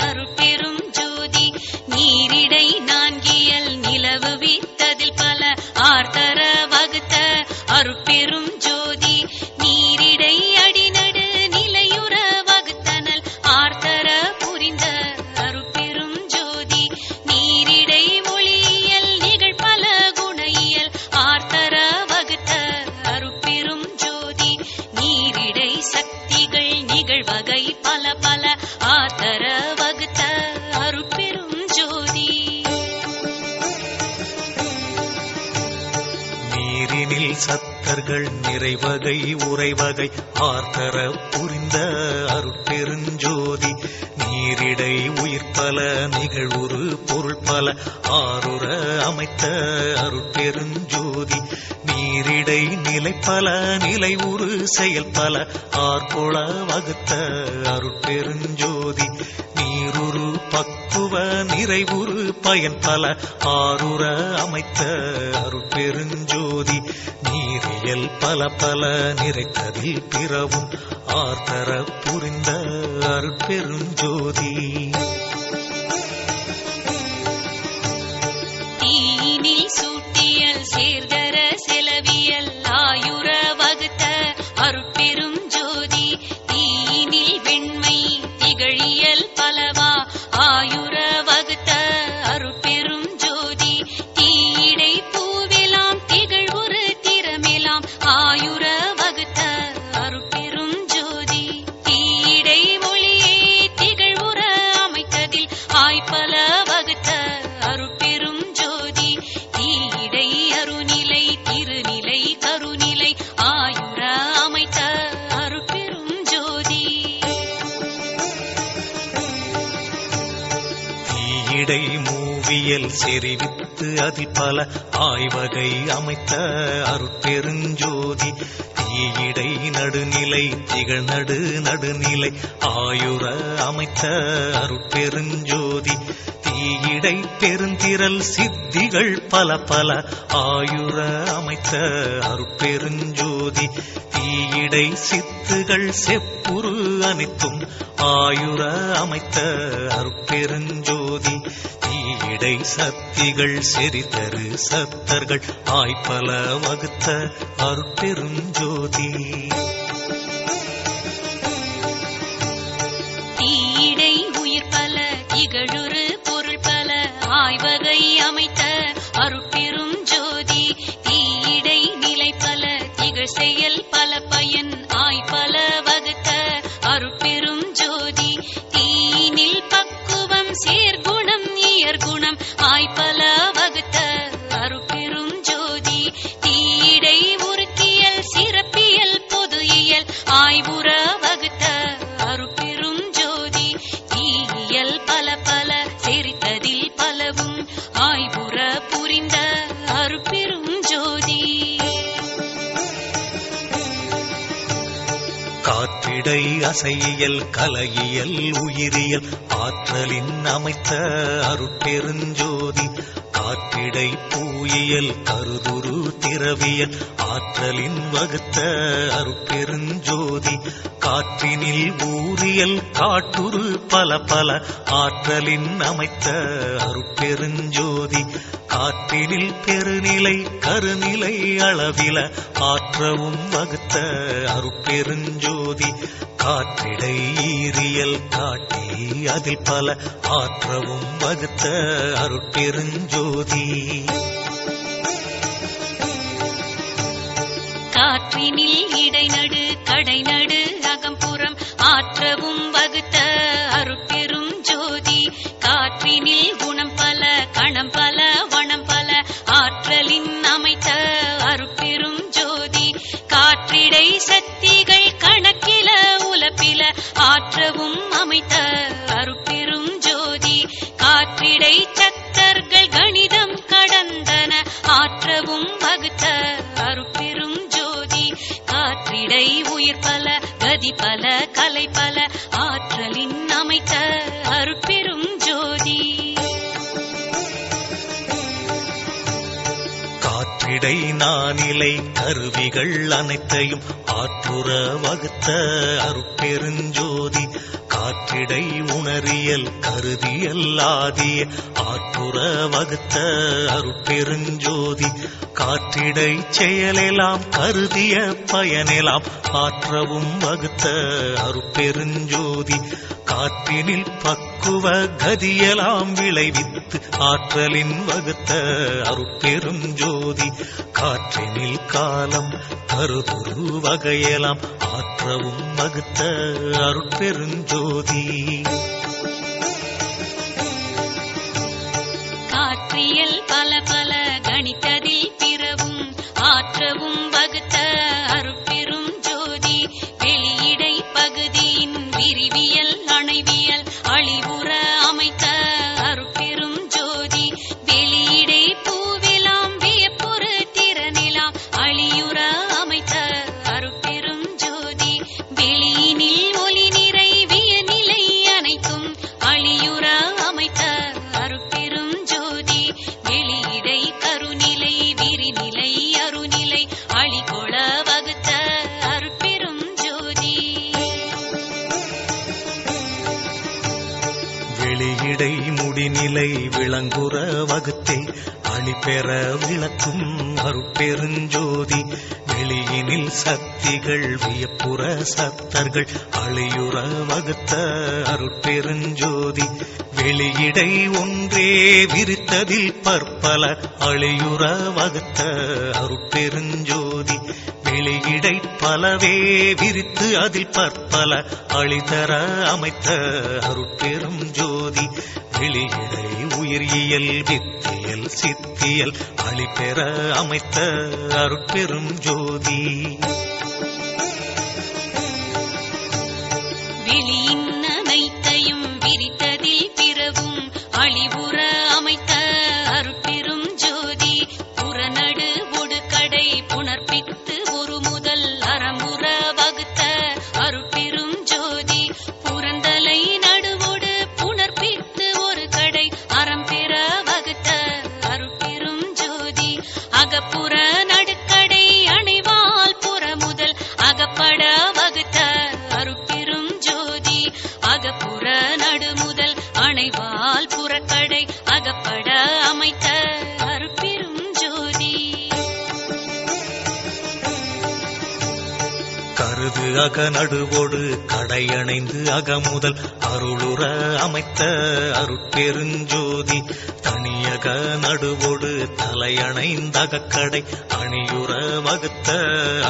அருட்பெரும் ஜோதி நீரிடை நான்கியல் நிலவு வித்ததில் பல ஆர்த்தர வகுத்த அருட்பெரும் ஜோதி நீரிடை அடிநடு நிலையுற வகுத்தனல் ஆர்த்தர புரிந்த அருட்பெரும் ஜோதி நீரிடை ஒளியியல் நிகழ்பல குண சத்தர்கள் நிறைவகை உறைவகை ஆர்த்தர புரிந்த அருட்பெருஞ்சோதி நீரிடை உயிர்ப்பல நிகழ்வுறு பொருள் பல ஆருற அமைத்த அருட்பெருஞ்சோதி நீரிடை நிலைப்பல நிலை உரு செயல் பல ஆர்கொள வகுத்த அருட்பெருஞ்சோதி நீருரு பக்குவ நிறைவுறு பயன் பல ஆருற அமைத்த அருட்பெருஞ்சோதி நீரியல் பல பல நிறைத்ததில் பிறவும் ஆர்த்தர புரிந்த அருட்பெருஞ்சோதி தீயினில் சூட்டியல் சேர்தர செலவியல் ஆயுர வகுத்த அருட்பெரும் ஜோதி தீயினில் வெண்மை திகழியல் பலவா ஆயுர வகுத்த அருட்பெரும் ஜோதி தீயிடை பூவெலாம் திகழ்வுறு திறமெலாம் ஆயுர வகுத்த அருட்பெரும் ஜோதி தீயிடை மொழியே திகழ்வுற அமைத்ததில் ஆய்பல வகுத்த அருட்பெரும் ஜோதி தீயிடை அருநிலை திருநிலை கருநிலை ஆயுர அமைத்த அருட்பெரும் ஜோதி தீயிடை மூவியல் செறிவித்து அதில் பல ஆய்வகை அமைத்த அருட்பெருஞ்சோதி தீயிடை நடுநிலை திகழ் நடுநிலை ஆயுர அமைத்த அருட்பெருஞ்சோதி தீயிடை பெருந்திரல் சித்திகள் பல பல ஆயுர அமைத்த அருட்பெருஞ்சோதி தீயிடை சித்துகள் செப்புரு அனைத்தும் ஆயுர அமைத்த அருட்பெருஞ்சோதி தீயிடை சக்திகள் செறிதரு சத்தர்கள் ஆய்பல வகுத்த அருட்பெருஞ்சோதி தீயிடை உயிர் பல திகழுறு பொருள் பல ஆய்வகை அமைத்த அருட்பெரும் ஜோதி தீயிடை நிலை பல திகழ் செயல் பல பயன் ஆய்பல வகுத்த அருட்பெரும் ஜோதி தீயினில் பக்குவம் சேர்குணம் இயற்குணம் ஆய்பல வகுத்த அருட்பெரும் ஜோதி தீயிடை உருக்கியல் சிறப்பியல் பொது இயல் ஆய்வுற வகுத்த அருட்பெரும் ஜோதி தீயியல் பல பல செறித்ததில் பலவும் ஆய்வுற புரிந்த அருட்பெரும் ஜோதி காற்றிடை அசையியல் கலையியல் உயிரியல் ஆற்றலின் அமைத்த அருட்பெருஞ்சோதி காற்றிடை பூயியல் கருதுரு திரவியல் ஆற்றலின் வகுத்த அருட்பெருஞ்சோதி காற்றினில் ஊரியல் காட்டுரு பல பல ஆற்றலின் அமைத்த அருட்பெருஞ்சோதி காற்றினில் பெருநிலை கருநிலை அளவில ஆற்றவும் வகுத்த அருட்பெருஞ்சோதி காற்றிடை ஈரியல் காட்டி அதில் பல ஆற்றவும் வகுத்த அருட்பெருஞ்சோதி காற்றினில் இடைநடு கடைநடு அகம்புறம் ஆற்றவும் வகுத்த அருட்பெரும் ஜோதி காற்றினில் குணம் பல கணம் பல வனம் பல ஆற்றலின் அமைத்த அருட்பெரும் ஜோதி காற்றிடை சக்திகள் கணக்கில உலப்பில ஆற்றவும் அமைத்த அருட்பெரும் ஜோதி காற்றிடை சத்தர்கள் கணிதம் கடந்தன ஆற்றவும் வகுத்த அருட்பெரும் ஜோதி காற்றிடை உயிர் பல கதி பல கலை பல ஆற்றலின் அமைத்த அருட்பெரும் ஜோதி காற்றிடை நானிலை கருவிகள் அனைத்தையும் ஆற்றுற வகுத்த அருட்பெருஞ்சோதி காற்றிடை உணரியல் கருதியல் ஆதிய ஆற்றுற வகுத்த அருட்பெருஞ்சோதி காற்றிடை செயலெல்லாம் கருதிய பயனெல்லாம் ஆற்றவும் வகுத்த அருட்பெருஞ்சோதி காற்றினில் பக்குவ கதியெல்லாம் விளைவித்து ஆற்றலின் வகுத்த அருட்பெருஞ்சோதி காற்றினில் காலம் கருதுரு வகையெல்லாம் ஆற்றவும் வகுத்த அருட்பெருஞ்சோதி காற்றியல் பல பல கணித்ததில் பிறவும் ஆற்றவும் வகுத்த வெளியிடை முடிநிலை விளங்குற வகுத்தே அழிபெற விளக்கும் அருட்பெருஞ்சோதி வெளியினில் சக்திகள் வியப்புற சத்தர்கள் அழியுற வகுத்த அருட்பெருஞ்சோதி வெளியிடை ஒன்றே விரித்ததில் பற்பல அழியுற வகுத்த அருட்பெருஞ்சோதி வெளியிடை பலவே விரித்து அதில் பற்பல அழிதர அமைத்த அருட்பெரும் ஜோதி வெளியிடை உயிரியல் வித்தியல் சித்தியல் அழிபெற அமைத்த அருட்பெரும் ஜோதி வெளியின் அனைத்தையும் விரித்ததில் பிறவும் அழிவுற அமைத்த அருட்பெரும் ஜோதி புறநடு ஒடுக்கடை புணர்ப்பித்து ஒரு முதல் அறமுற வகுத்த அருட்பெரும் ஜோதி புறந்தலை நடுவோடு புணர்ப்பித்து ஒரு கடை அறம் பெற வகுத்த அருட்பெரும் ஜோதி அகப்புற நடுக்கடை அணைவால் புற முதல் அகப்பட வகுத்த அருட்பெரும் ஜோதி அகப்புற நடுமுதல் அணைவால் புறக்கடை அகப்பட அமைத்த அருட்பெரும் ஜோதி கருது அகநடுவோடு கடையணைந்து அகமுதல் அருளுற அமைத்த அருட்பெருஞ்சோதி தனியக நடுவோடு தலையணைந்தகக்கடை அணியுற வகுத்த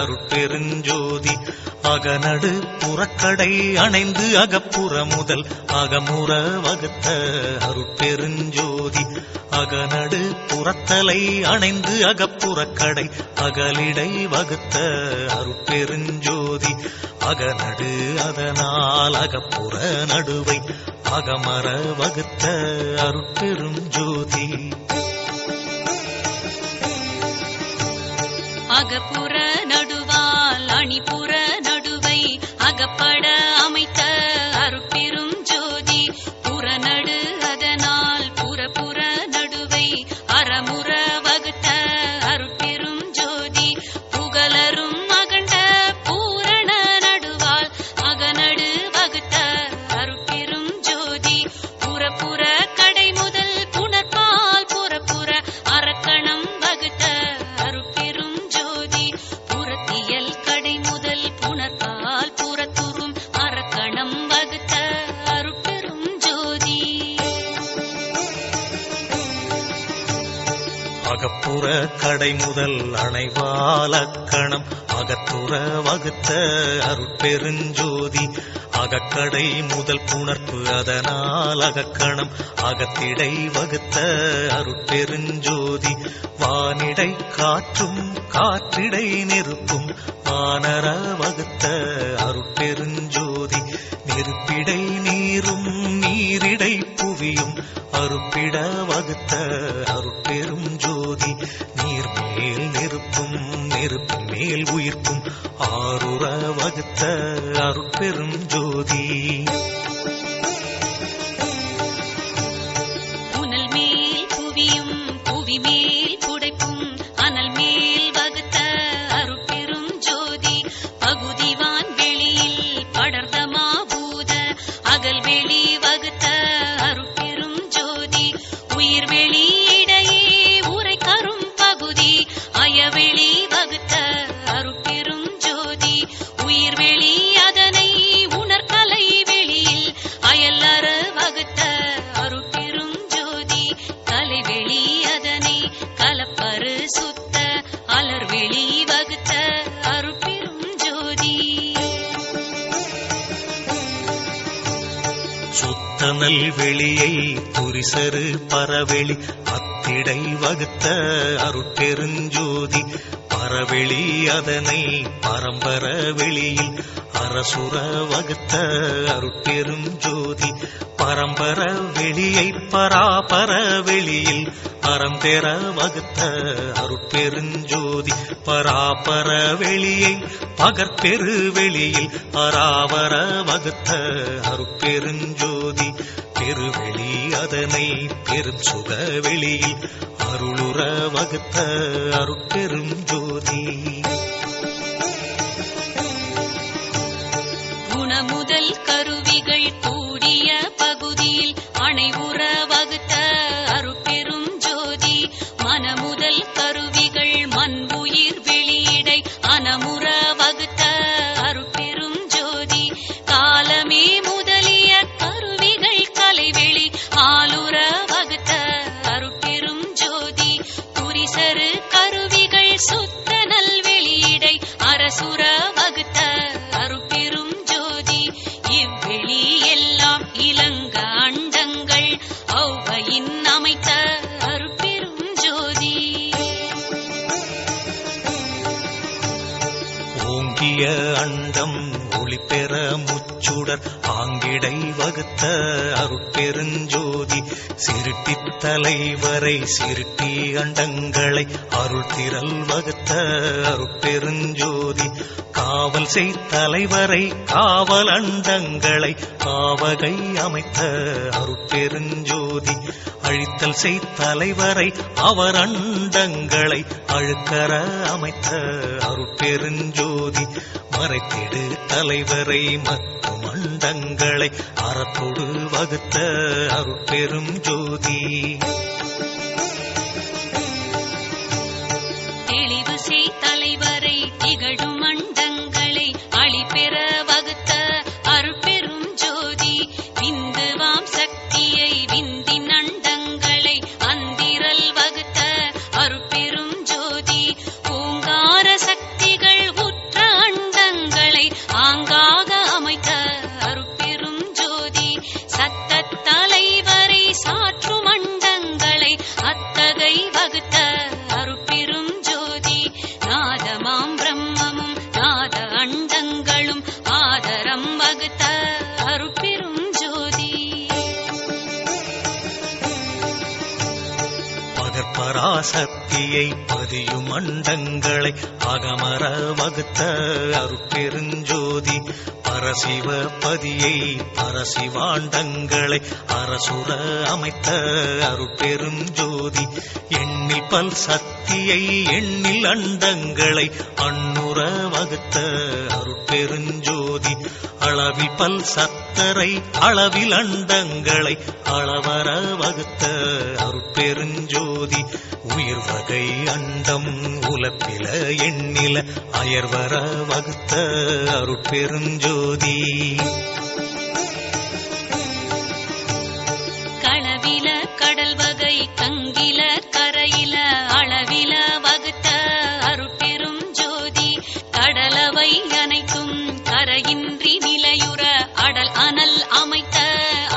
அருட்பெருஞ்சோதி அகநடு புறக்கடை அணைந்து அகப்புற முதல் அகமுற வகுத்த அருட்பெருஞ்சோதி அகநடு புறத்தலை அணைந்து அகப்புறக்கடை அகலிடை வகுத்த அருட்பெருஞ்சோதி அகநடு அதனால் அகப்புற நடுவை அகமர வகுத்த அருட்பெரும் ஜோதி அகப்புற நடுவால் அணிபுற நடுவை அகப்பட அமைத்த அருட்பெரும் ஜோதி புறநடு அதனால் புறப்புற நடுவை அறமுற வகுத்த அருட்பெரும் ஜோதி புகழரும் அகண்ட பூரண நடுவால் அகநடு வகுத்த அருட்பெரும் ஜோதி புறப்புற கடை முதல் புணர்பால் புறப்புற அரக்கணம் வகுத்த அருட்பெரும் ஜோதி புறத்தியல் கடை முதல் புணர்பால் புறத்துறும் அரக்கணம் வகுத்த அருட்பெரும் ஜோதி அகப்புற கடை முதல் அணைவாலக்கணம் அகத்துற வகுத்த அருட்பெருஞ்சோதி அகக்கடை முதல் புணர்ப்பு அதனால் அகக்கணம் அகத்திடை வகுத்த அருட்பெருஞ்சோதி வானிடை காற்றும் காற்றிடை நெருப்பும் வானர வகுத்த அருட்பெருஞ்சோதி நெருப்பிடை நீரும் நீரிடை புவியும் அருப்பிட வகுத்த அருட்பெரும் ஜோதி நீர்மேல் நெருப்பும் நெருப்பு மேல் உயிர்ப்பும் ஆறுற வகுத்த அருட்பெரும் ஜோதி புனல் மேல் புவியும் புவி மேல் புடைப்பும் அனல் மேல் வகுத்த அருட்பெரும் ஜோதி பகுதிவான் வெளியில் படர்தமா பூத அகல் வெளி வகுத்த அருட்பெரும் ஜோதி உயிர் வெளி இடையே உரை கரும் பகுதி அயவெளி வகுத்த அருட்பெரும் ஜோதி உயிர் வெளி அதனை உணர்கலை வெளியில் அயலற வகுத்த அருட்பெரும் ஜோதி கலைவெளி அதனை கலப்பரு சுத்த அலர்வெளி வகுத்த அருட்பெரும் ஜோதி சுத்தனல் வெளியை துரிசரு பரவெளி அத்திடை வகுத்த அருட்பெருஞ்சோதி பரவெளி அதனை பரம்பர வெளியில் அரசுர வகுத்த அருட்பெருஞ்சோதி பரம்பர வெளியை பராபர வெளியில் அறம்பெற வகுத்த அருட்பெருஞ்சோதி பராபர வெளியை பகற்பெரு வெளியில் அராவர வகுத்த அருட்பெருஞ்சோதி பெருவெளி அதனை பெரும் சுக வெளியில் அருளுற வகுத்த அருட்பெரும் ஜோதி குணமுதல் கருவிகள் கூடிய பகுதி பகுதியில் அணைவுற வகுத்த அருட்பெரும் ஜோதி மனமுதல் கருவிகள் மண் உயிர் வெளியிடை அனமுற வகுத்த அருட்பெரும் ஜோதி காலமே முதலிய கருவிகள் கலைவெளி ஆளுற வகுத்த அருட்பெரும் ஜோதி புரிசரு கருவிகள் சுத்த நல்வெளியிடை அரசுர வகுத்த அருட்பெரும் ஜோதி இவ்வெளி எல்லாம் இலங்க அண்டங்கள் ஔவையின் அமைத்த அருட்பெரும் ஜோதி ஓங்கிய அண்டம் ஒளிபெற முச்சுடர் ஆங்கிடை வகுத்த அருட்பெருஞ்சோதி சிருட்டித் தலைவரை சிருட்டி அண்டங்களை அருள் திரள் வகுத்த அருட்பெருஞ்சோதி காவல் செய் தலைவரை காவல் அண்டங்களை ஆவகை அமைத்த அருட்பெருஞ்சோதி அழித்தல் செய் தலைவரை அவர் அண்டங்களை அழுக்கற அமைத்த அருட்பெருஞ்சோதி மறைத்திடு தலைவரை மற்றும் அண்டங்களை அறத்தொடு வகுத்த அருட்பெரும் ஜோதி தெளிவு செய் தலைவரை திகழும் அண்டங்களை அழிபெற வகுத்த அருட்பெரும் ஜோதி விந்துவாம் சக்தியை விந்தின் அண்டங்களை அந்திரல் வகுத்த அருட்பெரும் ஜோதி ஓங்கார சக்திகள் உற்ற அண்டங்களை ஆங்காக அமைத்த அருட்பெரும் ஜோதி சத்த தலைவரை சாற்றும் அண்டங்களை அத்தகை வகுத்த அருட்பெரும் ஜோதி நாதமாம் பிரம்மமும் நாத அண்டங்களும் ஆதரம் வகுத்த அருட்பெரும் ஜோதி பகற்பராசக்தியை பதியும் அண்டங்களை அகமர வகுத்த அருட்பெருஞ்சோதி பரசிவ பதியை பரசிவாண்டங்களை அரசுர அமைத்த அருட்பெரும் ஜோதி எண்ணில் பல் சக்தியை எண்ணில் அண்டங்களை அண்ணுற வகுத்த அருட்பெருஞ்சோதி அளவில் பல் சத்தரை அளவில் அண்டங்களை அளவர வகுத்த அருட்பெருஞ்சோதி உயிர் வகை அண்டம் உலப்பில எண்ணில அயர்வர வகுத்த அருட்பெருஞ்சோதி களவில கடல் வகை கங்கில கரையில அளவில வகுத்த அருட்பெரும் ஜோதி கடலவை அனைத்தும் கரையின்றி நிலையுற அடல் அனல் அமைத்த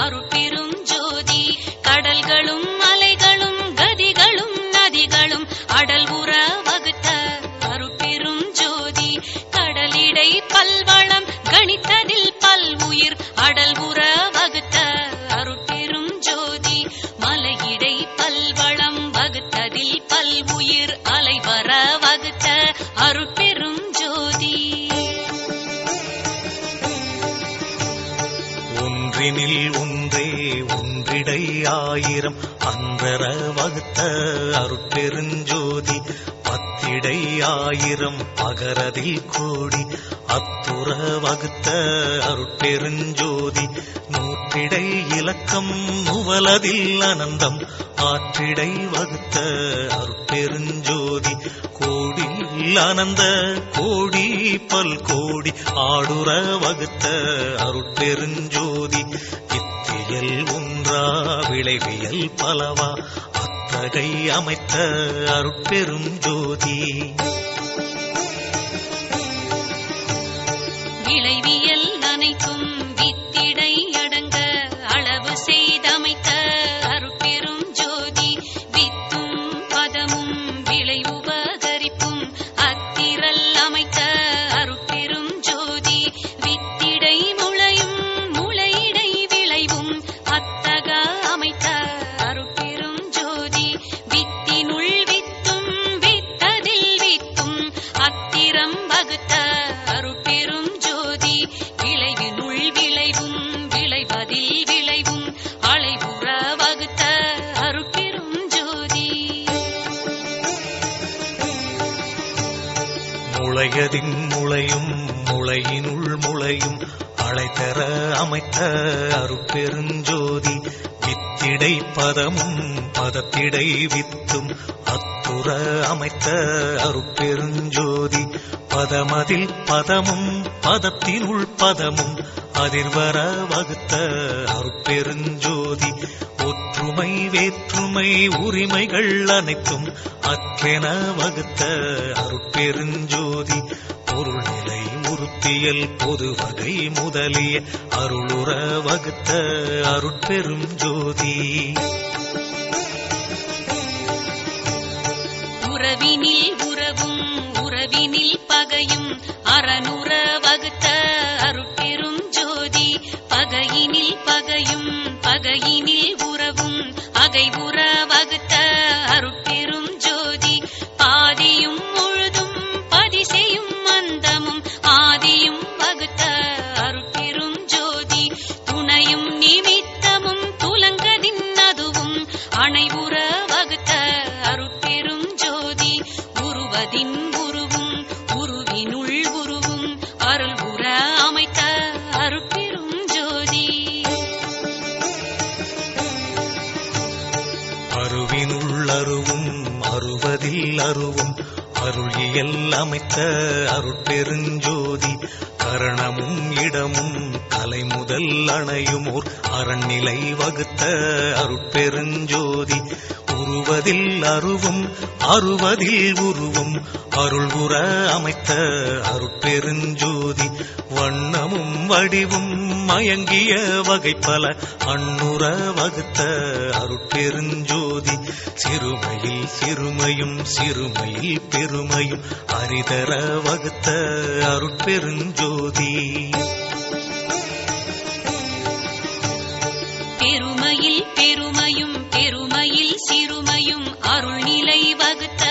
அருட்பெரும் ஜோதி கடல்களும் அலைகளும் கதிகளும் நதிகளும் அடல் உற வகுத்த அருட்பெரும் ஜோதி கடலிடை பல்வளம் கணித்ததில் பல் உயிர் அடல் உற வகுத்த அருட்பெரும் ஜோதி மலையிடை பல்வளம் வகுத்ததில் பல் உயிர் அலைவர வகுத்த அருட்பெரும் ஜோதி ஒன்றினில் ஒன்றே ஒன்றிடை ஆயிரம் அந்தர வகுத்த அருட்பெருஞ்சோதி பத்திடை ஆயிரம் பகரதில் கோடி அத்துற வகுத்த அருட்பெருஞ்சோதி நூற்றிடை இலக்கம் நுவலதில் அனந்தம் ஆற்றிடை வகுத்த அருட்பெருஞ்சோதி கோடில் அனந்த கோடி பல் கோடி ஆடுற வகுத்த அருட்பெருஞ்சோதி இத்தியல் ஒன்றா விளைவியல் பலவா அத்தகை அமைத்த அருட்பெரும் ஜோதி விளைவியல் அனைத்தும் வித்திடை அடங்க அளவு செய்தமைத்த அருட்பெரும் ஜோதி வித்தும் பதமும் விளை உபகரிப்பும் அத்திரல் அமைத்த அருட்பெரும் ஜோதி வித்திடை முளையும் முளையிடை விளைவும் அத்தக அமைத்த அருட்பெரும் ஜோதி வித்தினுள் வித்தும் வித்ததில் வித்தும் அத்திரம் வகுத்த அருட்பெரும் ஜோதி விளைவினுள் விளைவும் விளைவதில் விளைவும் அளைவுற வகுத்த அருட்பெரும் ஜோதி முளையதின் முளையும் முளையினுள் முளையும் அழைத்தர அமைத்த அருட்பெருஞ்சோதி வித்திடை பதமும் பதத்திடை வித்தும் அத்துற அமைத்த அருட்பெருஞ்சோதி பதமதில் பதமும் பதத்தினுள் பதமும் அதிர்வர வகுத்த அருட்பெருஞ்சோதி ஒற்றுமை வேற்றுமை உரிமைகள் அனைத்தும் அற்றென வகுத்த அருட்பெருஞ்சோதி பொருள்நிலை உறுத்தியல் பொது வகை முதலிய அருளுற வகுத்த அருட்பெரும் ஜோதி உறவினில் உறவும் உறவினில் பகையும் அறனுற வகுத்த அருட்பெரும் ஜோதி பகையினில் பகையும் பகையினில் உறவும் அகைவுற வகுத்த அருட்பெரும் ஜோதி பாதியும் முழுதும் பதிசெயும் அந்தமும் ஆதியும் வகுத்த அருட்பெரும் ஜோதி துணையும் நிமித்தமும் துலங்கதின் அதுவும் அணைவுற வகுத்த அருட்பெரும் ஜோதி உருவதின் உருவும் உருவினுள் உருவும் அருள் உற அமைத்த அருட்பெரும் ஜோதி அருவினுள் அருவும் அருவதில் அருவும் அருள் இயல் அமைத்த அருட்பெருஞ்சோதி கரணமும் இடமும் கலை முதல் அணையுமோர் அரண்நிலை வகுத்த அருட்பெருஞ்சோதி உருவதில் அருவும் அருவதில் உருவும் அருள் உற அமைத்த அருட்பெருஞ்சோதி வண்ணமும் வடிவும் மயங்கிய வகைப்பல அன்னுற வகுத்த அருட்பெருஞ்சோதி சிறுமையில் சிறுமையும் சிறுமையில் பெருமையும் அரிதர வகுத்த அருட்பெருஞ்சோதி பெருமையில் பெருமையும் பெருமையில் சிறுமையும் அருள்நிலை வகுத்த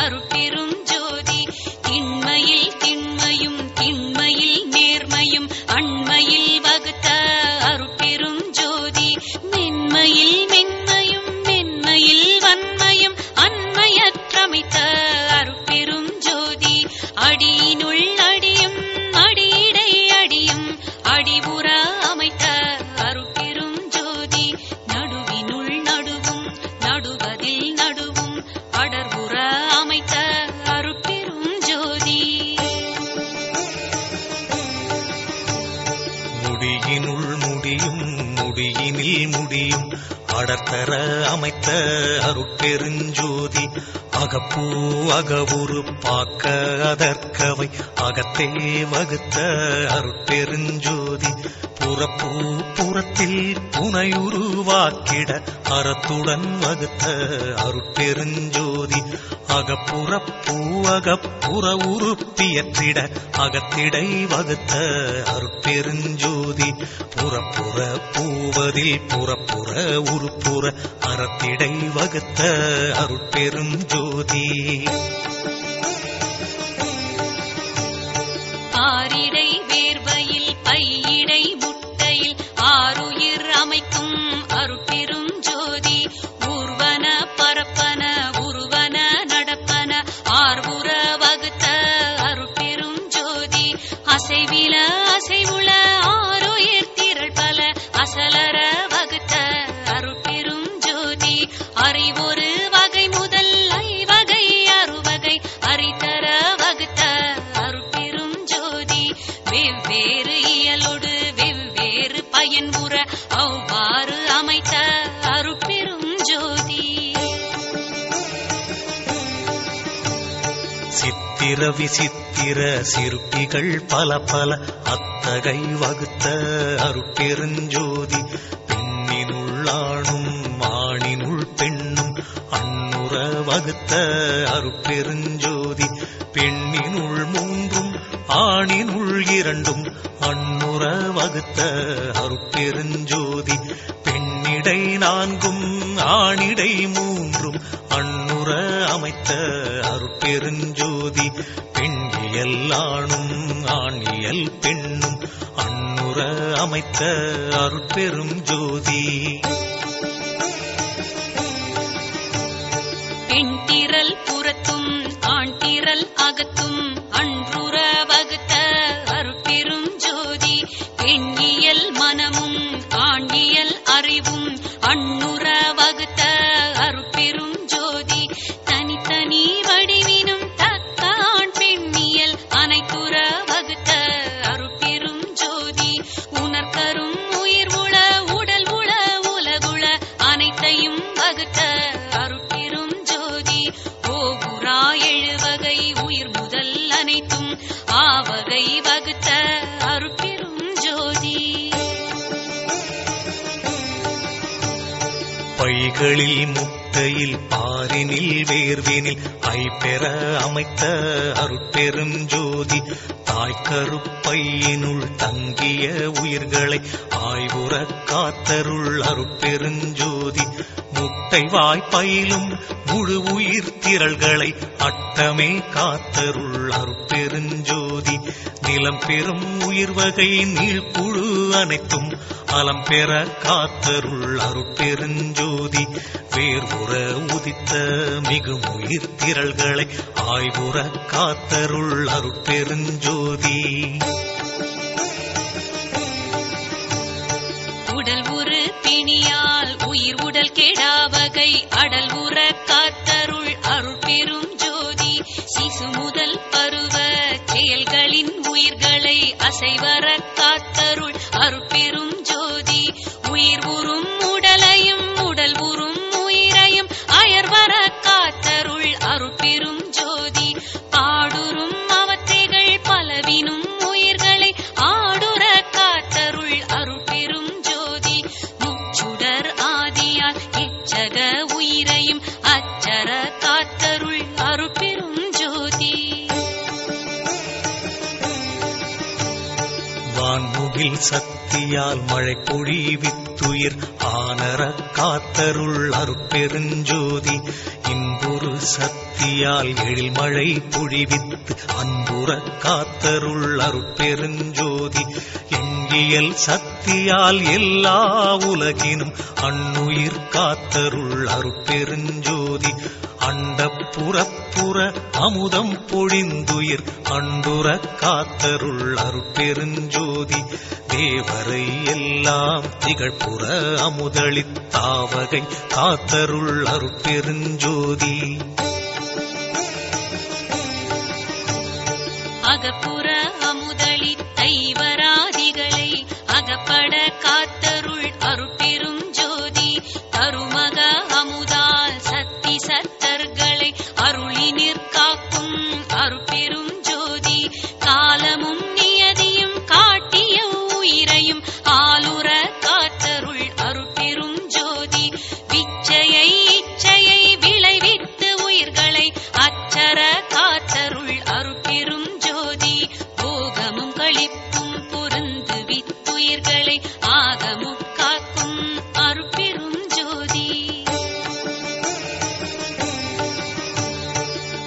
அருட்பெரும் ஜோதி திண்மையில் திண்மையும் திண்மையில் நேர்மையும் அண்மையில் வகுத்த அருட்பெரும் ஜோதி மென்மையில் மென்மையும் மென்மையில் வன்மையும் அண்மையற்றமைத்த அருட்பெரும் ஜோதி அடியினுள் அடியும் அடியிடை அடியும் அடிபுற அமைத்த அருட்பெரும் ஜோதி நடுவினுள் நடுவும் நடுவதில் நடுவும் அடர்புற அமைத்த அருட்பெரும் ஜோதி முடியினுள் முடியும் முடியினில் முடியும் அடர்த்தர அமைத்த அருட்பெருஞ்சோதி அகப்பூ அகவுரு பாக்க அதற்கவை அகத்தே வகுத்த அருட்பெருஞ்சோதி புறப்பூ புறத்தில் புனையுருவாக்கிட அறத்துடன் வகுத்த அருட்பெருஞ்சோதி அகப்புறப்பூ அகப்புற உறுப்பியற்றிட அகத்திடை வகுத்த அருட்பெருஞ்சோதி புறப்புற பூவதில் புறப்புற உருப்புற அறத்திடை வகுத்த அருட்பெரும் ஜோதி ஆரிடை வேர்வையில் பையிடை முட்டையில் ஆருயிர் அமைக்கும் அருட்பெரும் ஜோதி ஊர்வன பரப்பன உருவன நடப்பன ஆர்வுற வகுத்த அருட்பெரும் ஜோதி அசைவில அசைவுள ஆருயிர் திரள் பல அசலர வகுத்த அருட்பெரும் ஜோதி அறிவொரு வகை முதல் ஐவகை அறுவகை அறிதர வகுத்த அருட்பெரும் ஜோதி வெவ்வேறு இயலோடு வெவ்வேறு பயன் உற அவ்வாறு அமைத்த அருட்பெரும் ஜோதி சித்திர விசித்திர சிற்பிகள் பல பல அத்தகை வகுத்த அருட்பெருஞ்சோதி பெண்ணினுள் ஆணும் ஆணினுள் பெண்ணும் அன்னுற வகுத்த அருட்பெருஞ்சோதி பெண்ணினுள் மூன்றும் ஆணினுள் இரண்டும் அன்னுற வகுத்த அருட்பெருஞ்சோதி பெண்ணிடை நான்கும் ஆணிடை மூன்றும் அன்னுற அமைத்த அருட்பெருஞ்சோதி பெண்ணியல் ஆணும் ஆணியல் பெண்ணும் அன்னுற அமைத்த அருட்பெரும் ஜோதி பெண்திரல் புறத்தும் ஆண்திரல் அகத்தும் அன்றுற வகுத்த அருட்பெரும் ஜோதி பெண்ணியல் மனமும் ஆண்டியல் அறிவும் அண்ணுற வகுத்த அருட்பெரும் ஜோதி தனித்தனி வடிவினும் தக்கான் பெண்ணியல் அனைத்துற வகுத்த அருட்பெரும் ஜோதி உணர்கரும் உயிர் உள உடல் உள உலகுள அனைத்தையும் வகுத்த அருட்பெரும் ஜோதி ஓகுரா எழுவகை உயிர் முதல் அனைத்தும் ஆவகை வகுத்த அருட்பெரும் ஜோதி பைகளில் முட்டையில் பாரினில் வேர்வினில் ஐப்பெற அமைத்த அருட்பெரும் ஜோதி தாய்க்கருப்பையினுள் தங்கிய உயிர்களை ஆய்வுற காத்தருள் அருட்பெருஞ்சோதி முட்டை வாய்ப்பையிலும் முழு உயிர் திரள்களை அட்டமே காத்தருள் அருட்பெருஞ்சோதி நிலம் பெறும் உயிர் வகை நீழ்குழு அனைத்தும் அலம் பெற காத்தருள் அருட்பெருஞ்சோதி வேர்வுற உதித்த மிகும் உயிர் திரள்களை ஆய்வுற காத்தருள் அருட்பெருஞ்சோதி உடல் உரு பிணியால் உயிர் உடல் கெடாவகை அடல் உற காத்தருள் அருட்பெரும் ஜோதி சிசு முதல் பருவ செயல்களின் உயிர்களை அசைவர காத்தருள் அருட்பெரும் ஜோதி உயிர் உறும் உடலையும் உடல் உறும் உயிரையும் அயர்வர காத்தருள் அருட்பெரும் ஜோதி பாடுறும் அவத்தைகள் பலவினும் உயிர்களை ஆடுற காத்தருள் அருட்பெரும் ஜோதி முச்சுடர் ஆதியால் எச்சக உயிரையும் அச்சர காத்தருள் அருட்பெரும் ஜோதி வான்முகில் சக்தியால் மழை பொழிவித்துயிர் ஆனர காத்தருள் அருட்பெருஞ்சோதி இன்புறு சக்தியால் எழில் மழை பொழிவித்து அன்புற காத்தருள் அருட்பெருஞ்சோதி எங்கியல் சக்தியால் எல்லா உலகினும் அன்னுயிர் காத்தருள் அருட்பெருஞ்சோதி அண்டப்புறப்புற அமுதம் பொழிந்துயிர் அண்டுற காத்தருள் அருட்பெருஞ்சோதி தேவரை எல்லாம் திகழ்புற அமுதளித்தாவகை காத்தருள் அருட்பெருஞ்சோதி அகப்புற அமுதளி தைவராதிகளை அகப்பட காத்தருள் அருட்பெரும் ஜோதி தருமக அமுதால் சக்தி சத்தர்களை அருளினிற் காக்கும் அருட்பெரும் ஜோதி காலமும் நியதியும் காட்டிய உயிரையும் ஆளுற காத்தருள் அருட்பெரும் ஜோதி விச்சையை இச்சையை விளைவித்து உயிர்களை அச்சர காத்தருள் அருட்பெரும் ஜோதி போகமும் களிப்பும் பொருந்து வித்துயிர்களை ஆகமும் காக்கும் அருட்பெரும் ஜோதி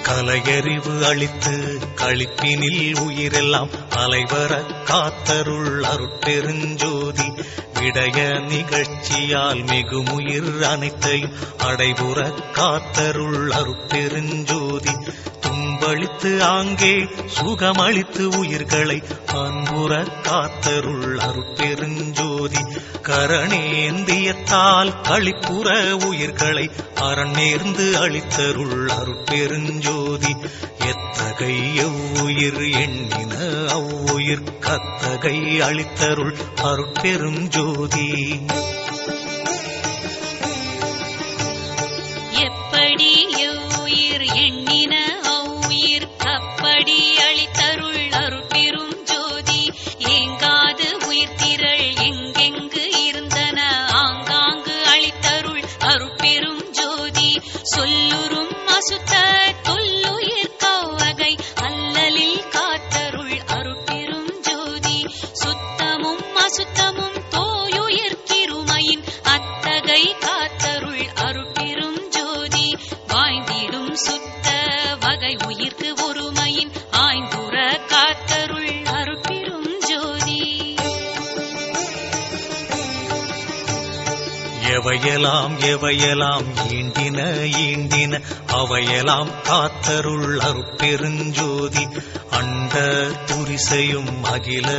கலையறிவு அளித்து களிப்பினில் உயிரெல்லாம் அலைவர காத்தருள் அருட்பெருஞ்சோதி விடய நிகழ்ச்சியால் மிகுமுயிர் அனைத்தையும் அடைபுற காத்தருள் அருட்பெருஞ்சோதி துன்பளித்து ஆங்கே சுகமளித்து உயிர்களை அன்புற காத்தருள் அருட்பெருஞ்சோதி கரணேந்தியத்தால் களிப்புற உயிர்களை அறநேர்ந்து அளித்தருள் அருட்பெருஞ்சோதி எத்தகை எவ்வுயிர் எண்ணின அவ்வுயிர் கத்தகை அளித்தருள் அருட்பெருஞ்சோதி எப்படி எவ்வுயிர் எண்ணின அவ்வுயிர் கப்படி அளித்தருள் அருட்பெரும் ஜோதி ஏங்காது உயிர் திரள் எங்கெங்கு இருந்தன ஆங்காங்கு அளித்தருள் அருட்பெரும் ஜோதி சொல்லுறும் அசுத்த தொல்லுயிர் கவ்வகை அல்லலில் காத்தருள் அருட்பெரும் ஜோதி சுத்தமும் அசுத்தமும் தோயுயிர் கிருமையின் அத்தகை காத்தருள் அருட்பெரும் ஜோதி வாய்ந்திடும் சுத்த வகை உயிர்க்கு ஒருமையின் ஆய்ந்துற காத்தருள் அருட்பெரும் ஜோதி எவையெல்லாம் எவையெல்லாம் ஈண்டின ஈண்டின அவையெல்லாம் காத்தருள் அருட்பெருஞ்சோதி அண்ட துரிசையும் அகில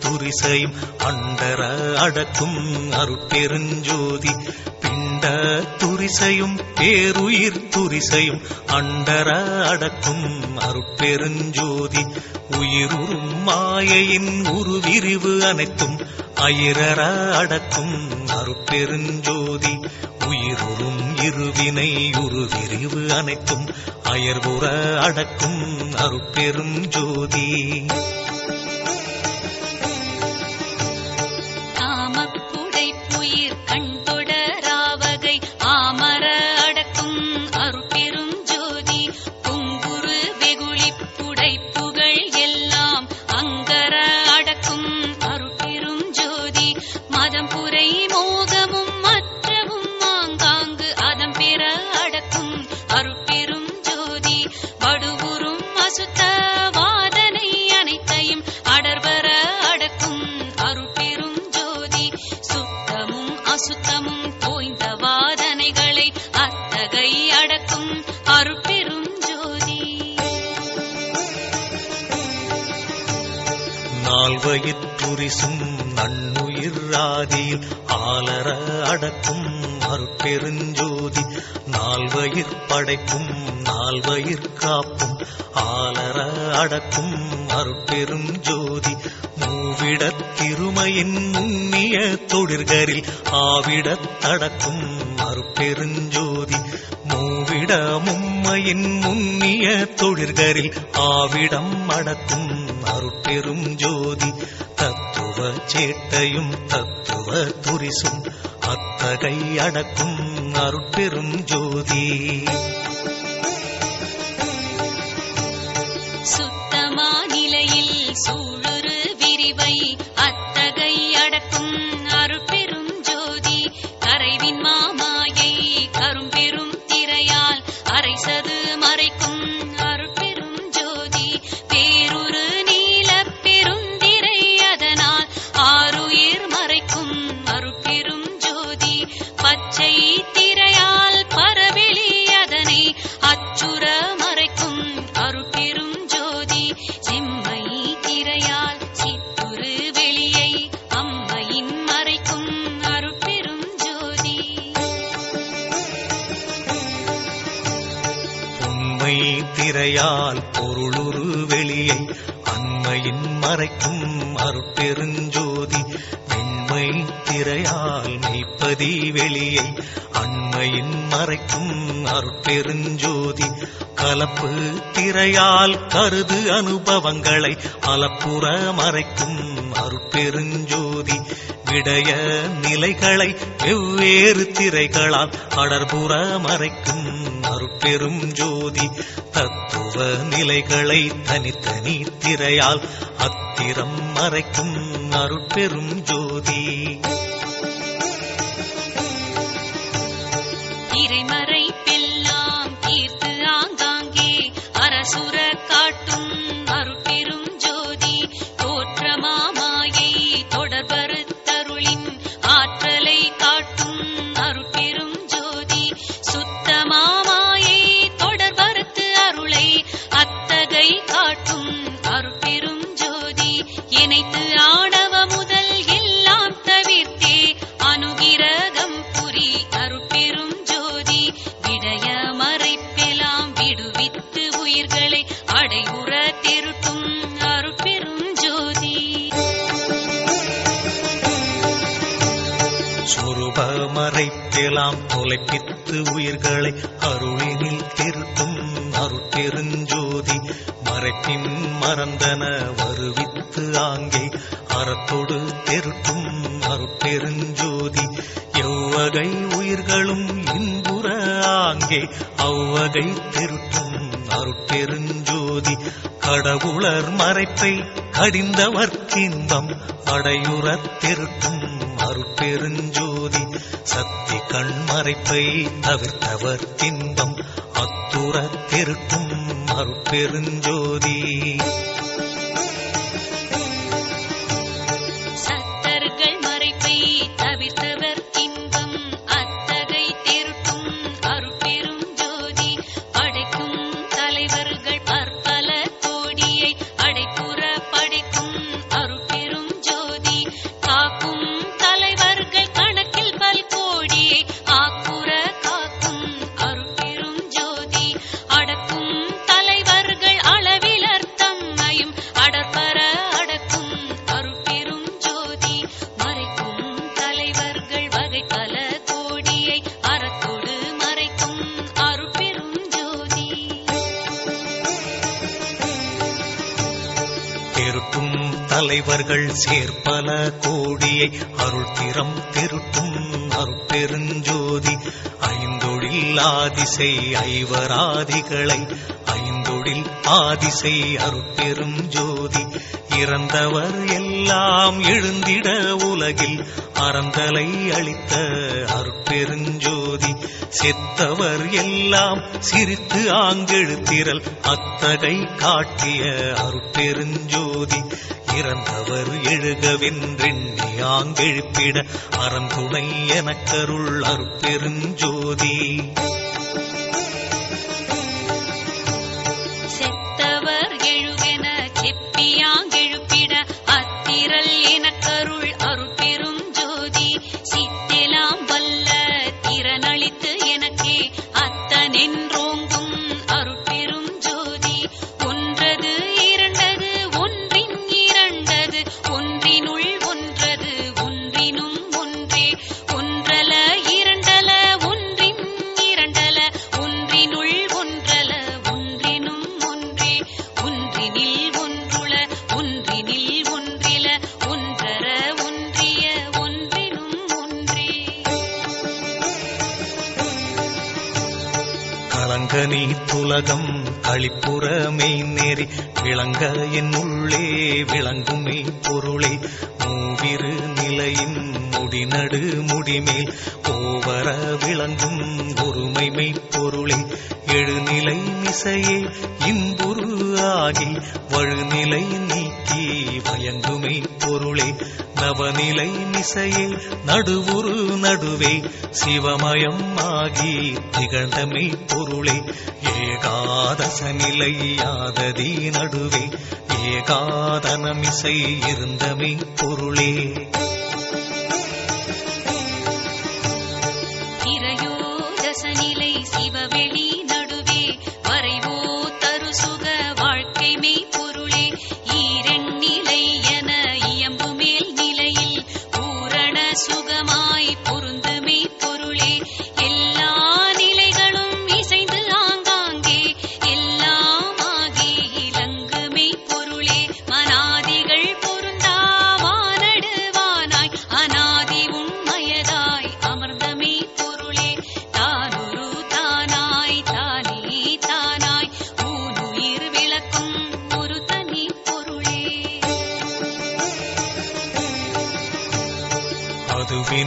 துரிசையும் அண்டர அடக்கும் அருட்பெருஞ்சோதி பிண்ட துரிசையும் பேருயிர் துரிசையும் அண்டர அடக்கும் அருட்பெருஞ்சோதி உயிருறும் மாயையின் உருவிரிவு அனைத்தும் அயிரற அடக்கும் அருட்பெருஞ்சோதி உயிருறும் இருவினை உருவிரிவு அனைத்தும் அயர்வுற அடக்கும் அருட்பெருஞ்சோதி காமப்புடைப்புயிர் கண்தொடராவகை ஆமர அடக்கும் அருட்பெருஞ்சோதி பொங்குரு வெகுளி புடைப்புகள் எல்லாம் அங்கர அடக்கும் அருட்பெருஞ்சோதி மதம் புரை மோகமும் மற்றவும் ஆங்காங்கு அதம் பெற அடக்கும் அருட்பெருஞ்சோதி வடுவுறும் அசுத்த வாதனை அனைத்தையும் அடர்வர அடக்கும் அருட்பெருஞ்சோதி சுத்தமும் அசுத்தமும் தோய்ந்த வாதனைகளை அத்தகை அடக்கும் அருட்பெருஞ்சோதி நால்வயிற்றுரிசும் நன்னுயிர் ஆதியில் ஆலர அடக்கும் அருட்பெருஞ்சோதி நால்வயிற் படைக்கும் நால்வயிற் காப்பும் ஆலர அடக்கும் அருட்பெருஞ்சோதி மூவிடத் திருமையின் முன்னிய தொழிற்கரில் ஆவிடத் அடக்கும் அருட்பெருஞ்சோதி மூவிட மும்மையின் முன்னிய தொழிற்கரில் ஆவிடம் அடக்கும் அருட்பெருஞ்சோதி தத்துவ சேட்டையும் தத்துவ துரிசும் அத்தகை அடக்கும் அருட்பெருஞ்சோதி சுத்தமா நிலையில் சூழுரு விரிவை அத்தகை அடக்கும் அருட்பெருஞ்சோதி கரைவின் மாமாயை கரும்பெரும் திரையால் அரைசது மறைக்கும் அருட்பெருஞ்சோதி பேருரு நீல பெருந்திரை அதனால் ஆருயிர் மறைக்கும் அருட்பெருஞ்சோதி பச்சை திரையால் பரவெளி அதனை அச்சுர மறைக்கும் அருட்பெருஞ்சோதி செம்மை திரையால் சித்துரு வெளியை அம்மையின் மறைக்கும் அருட்பெருஞ்சோதி உண்மை திரையால் பொருளுரு வெளியை அண்மையின் மறைக்கும் அருட்பெருஞ்சோதி வெண்மை திரையால் மெய்ப்பதி வெளியை அண்மையின் மறைக்கும் அருட்பெருஞ்சோதி கலப்பு திரையால் கருது அனுபவங்களை அலப்புற மறைக்கும் அருட்பெருஞ்சோதி விடய நிலைகளை வெவ்வேறு திரைகளால் அடர்புற மறைக்கும் அருட்பெருஞ்சோதி தத்துவ நிலைகளை தனித்தனி திரையால் அத்திரம் மறைக்கும் அருட்பெருஞ்சோதி திரைமறை பெல்லாம் தீர்த்து ஆங்காங்கே அரசுர காட்டும் அருட்பெருஞ்சோதி தோற்றமாமாயை தொடர்பறுத்தருளின் ஆற்றலை காட்டும் அருட்பெருஞ்சோதி சுத்தமாமாயை தொடர்பறுத்து அருளை அத்தகை காட்டும் அருட்பெருஞ்சோதி இணைத்து ஆணவ முதல் எல்லாம் தவிர்த்தே அனுகிரகம் புரி அருட்பெருஞ்சோதி விடய மறைப்பெல்லாம் விடுவித்து உயிர்களை அடைவுற திருட்டும் அருட்பெருஞ்சோதி சொருப மறைப்பெல்லாம் தொலைப்பித்து உயிர்களை அருளினில் திருட்டும் அருட்பெருஞ்சோதி மறைப்பின் மறந்தன வருவித்து ஆங்கே அறத்தொடு திருட்டும் அருட்பெருஞ்சோதி எவ்வகை உயிர்களும் இன்புற ஆங்கே அவ்வகை திருட்டும் அருட்பெருஞ்சோதி கடவுளர் மறைப்பை கடிந்தவர்க்கின்பம் அடையுறத் திருட்டும் அருட்பெருஞ்சோதி சக்தி கண்மறைப்பை தவிர்த்தவர்க்கின்பம் அத்துறத் திருட்டும் அருட்பெருஞ்சோதி சத்தர்கள் மறைப்பை தவிர்த்தவர் இன்பம் தலைவர்கள் சேர்ப்பல கோடியை அருள் திறம் திருட்டும் அருட்பெருஞ்சோதி ஐந்தொழில் ஆதிசை ஐவராதிகளை ஐந்தொழில் ஆதிசை அருட்பெரும் ஜோதி இறந்தவர் எல்லாம் எழுந்திட உலகில் அறந்தலை அளித்த அருட்பெருஞ்சோதி செத்தவர் எல்லாம் சிரித்து ஆங்கெழுத்திரல் அத்தகை காட்டிய அருட்பெருஞ்சோதி இறந்தவர் எழுகவென்றெண்ணி ஆங்கெழுப்பிட அறந்துணை எனக்கருள் அருட்பெருஞ்சோதி செத்தவர் எழுவென செப்பியாங்கெழுப்பிட அத்திரல் எனக்கருள் அருட்பெரும் ஜோதி சித்தெலாம் வல்ல திறனளித்து எனக்கே அத்தனென்றோங்கும் அருட்பெரும் ஜோதி ஒன்றது இரண்டது ஒன்றின் இரண்டது ஒன்றினுள் ஒன்றது ஒன்றினும் ஒன்றே ஒன்றல இரண்டல ஒன்றின் இரண்டல ஒன்றினுள் ஒன்றல ஒன்றினும் ஒன்றே ஒன்றினில் ஒன்றுள ஒன்றினில் ஒன்றில ஒன்றர ஒன்றிய ஒன்றினும் ஒன்றே கலங்கனி துலகம் களிப்புறமை நேரி விளங்க என் உள்ளே விளங்குமே பொருளே மூவிரு நிலையின் முடிநடு முடிமேல் ஓவர விளங்கும் ஒருமைமை பொருளே எழுநிலை மிசையே இன்புரு ஆகி வழுநிலை நீக்கி வயங்குமே பொருளே நவநிலை மிசையே நடுவுரு நடுவே சிவமயம் ஆகி திகழ்ந்தமை பொருளே ஏகாதச நிலையாததி நடுவே ஏகாதனமிசை இருந்தமை பொருளே திரையோதசநிலை சிவவெளி நடுவே வரைவோ தருசுக வாழ்க்கை மெய் பொருளே ஈரெண்ணிலை என இயம்பு மேல் நிலையில் பூரண சுகமாய் பொருந்துமே பொருளே எல்லா நிலைகளும் இசைந்து ஆங்காங்கே எல்லாம் ஆகி இலங்குமே பொருளே மனாதிகள் பொருந்தா வானடுவானாய் அநாதி உண்மையதாய் அமர்ந்தமே பொருளே தானொரு தானாய் தானே தானாய் ஊனுயிர் விளக்கும் ஒரு தனி பொருளே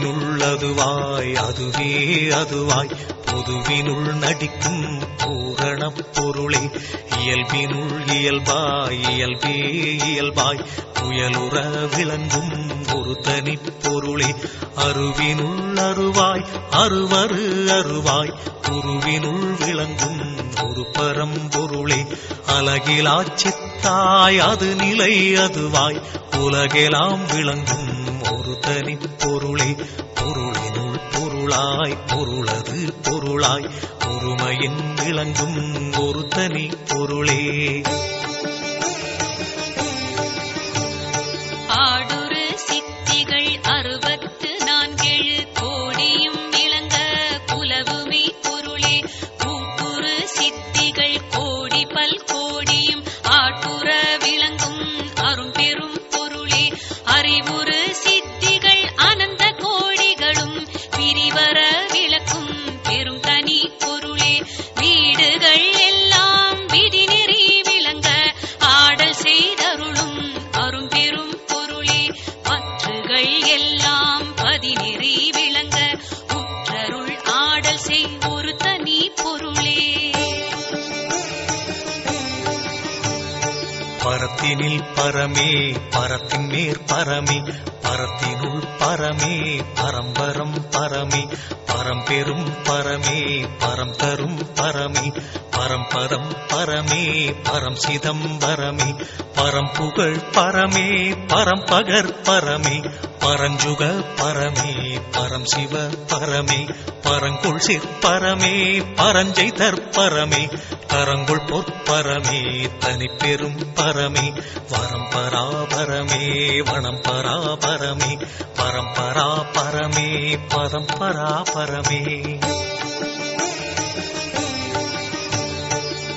அதுவினுள்ளதுவாய் அதுவே அதுவாய் பொதுவினுள் நடிக்கும் பூரணப் பொருளே இயல்பினுள் இயல்பாய் இயல்பே இயல்பாய் புயலுற விளங்கும் ஒரு தனிப் பொருளே அருவினுள் அருவாய் அருவரு அருவாய் உருவினுள் விளங்கும் ஒரு பரம்பொருளே அலகிலாச் சித்தாய் அது நிலை அதுவாய் உலகெல்லாம் விளங்கும் ஒரு தனிப் பொருளே பொருளினுள் பொருளாய் பொருளது பொருளாய் ஒருமையின் விளங்கும் ஒரு தனி பொருளே ஆடுரு சித்திகள் 64 கோடியும் விளங்க புலவுமே பொருளே கூட்டுரு சித்திகள் கோடி பல் கோடியும் ஆட்டுற விளங்கும் அரும்பெரும் பொருளே அறிவுறு சித்திகள் அனந்த கோடிகளும் பிரிவர விளக்கும் பெரும் தனி பொருளே வீடுகள் எல்லாம் விதிநெறி விளங்க ஆடல் செய்தருளும் அரும்பெரும் பொருளே பற்றுகள் எல்லாம் பதிநெறி விளங்க உற்றருள் ஆடல் செய் ஒரு தனி பொருளே பரத்தினில் பரமே பரத்தின் மேற் பரமே பரத்தினுள் பரமே பரம்பரம் பரமே பரம்பெரும் பரமே பரம் தரும் பரமே பரம்பதம் பரமே பரம் சிதம்பரமே பரம்புகழ் பரமே பரம்பகர் பரமே பரஞ்சுக பரமே பரம் சிவ பரமே பரங்குள் சிற்பரமே பரஞ்சை தற்பரமே கரங்குள் பொற்பரமே தனிப்பெரும் பரமே வரம்பராபரமே வனம்பராபரமே பரம்பராபரமே பதம்பராபரமே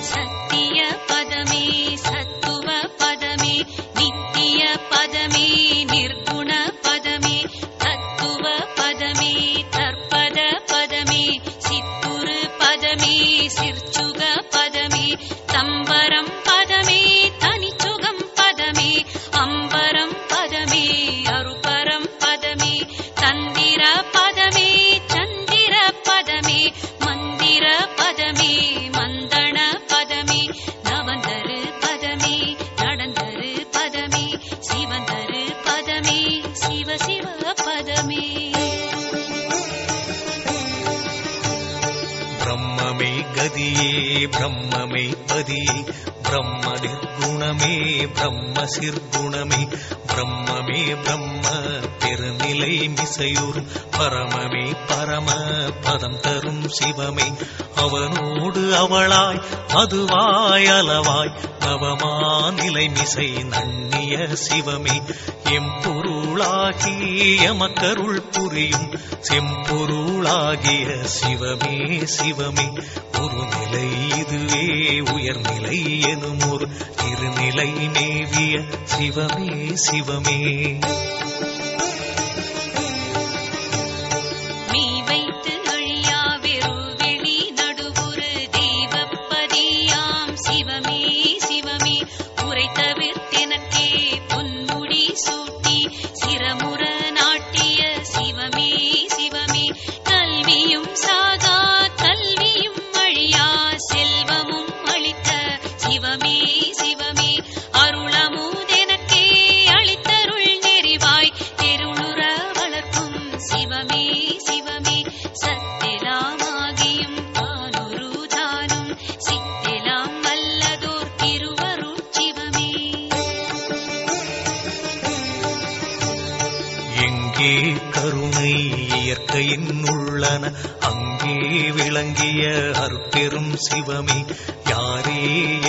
சத்திய பதமே சத்துவ பதமே நித்திய பதமே பிரம்மமே பதியே பிரம்ம நிர்குணமே பிரம்ம சிற்குணமே பிரம்மமே பிரம்ம பெருநிலை மிசையுறும் பரமமே பரம பதம் தரும் சிவமே அவனோடு அவளாய் அதுவாய் அளவாய் நவமா நிலை மிசை நன்னிய சிவமே எம்பொருளாகி எமக்கருள் புரியும் செம்பொருளாகிய சிவமே சிவமே ஒரு நிலை இதுவே உயர்நிலை எனும் ஒரு திருநிலை மேவிய சிவமே சிவமே கருணை இயற்கையின் உள்ளன அங்கே விளங்கிய அருட்பெரும் சிவமே யாரே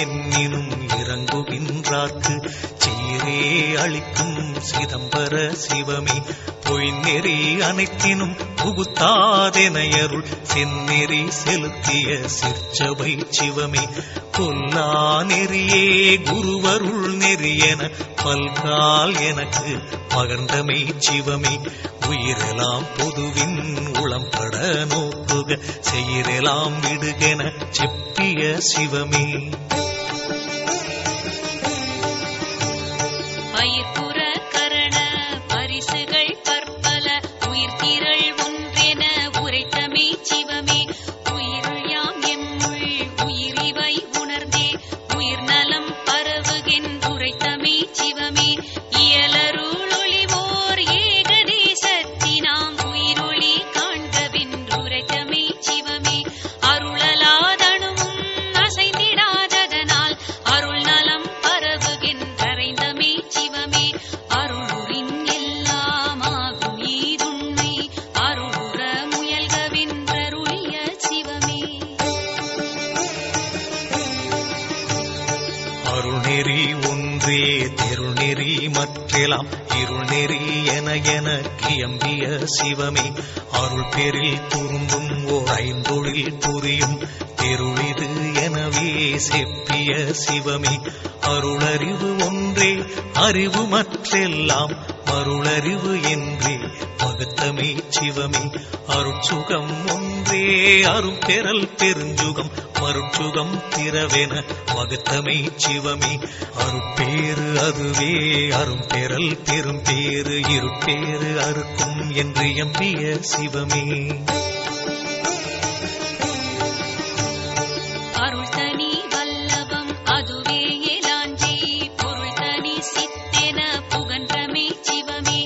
என்னினும் இறங்குகின்றார்க்கு சீரே அளிக்கும் சிதம்பர சிவமே பொய்நெறி அனைத்தினும் புகுத்தாதெனையருள் செந்நெறி செலுத்திய சிற்சபை சிவமே கொல்லா நெறியே குருவருள் நெறியென பல்கால் எனக்கு பகர்ந்தமை சிவமே உயிரெல்லாம் பொதுவின் உளம்பட நோக்குக செயிரெல்லாம் விடுகென செப்பிய சிவமே பயிர்புற கரண பரிசுகள் பற்பல உயிர்த்திரள் ஒன்றென உரைத்தமே சிவமே உயிருள் யாம் எம்முள் உயிரிவை உணர்ந்தே உயிர் நலம் பரவுகின்றுரைத்தமே சிவமே இயலருள் ஒளிவோர் ஏகதேசத்தினாம் உயிரொளி காண்கவென்றுரைத்தமே சிவமே அருளலாதனும் அசைந்திடாததனால் அருள் நலம் பரவுகின்றறைந்தமே சிவமே அருளுரின் எல்லாமாகும் ஈதுண்மை அருளுற முயல்கவென்றருளிய சிவமே அருள்நெறி ஒன்றே தெருநெறி மற்றெல்லாம் இருள்நெறி என கியம்பிய சிவமே அருள் பெரில் துரும்பும் ஓர் ஐந்தொழில் புரியும் தெருளிது எனவே செப்பிய சிவமே அருளறிவு ஒன்றே அறிவு மற்றெல்லாம் மருளறிவு என்றே பகுத்தமே சிவமே அருட்சுகம் ஒன்றே அரும் பெறல் பெருஞ்சுகம் மருட்சுகம் திறவென வகுத்தமை சிவமே அருட்பேறு அதுவே அரும் பெறல் பெரும் பேறு இருட்பேறு அறுக்கும் என்று எம்பிய சிவமே அருள் தனி வல்லபம் அதுவே எலாஞ்சி பொருள் தனி சித்தென புகன்றமே சிவமே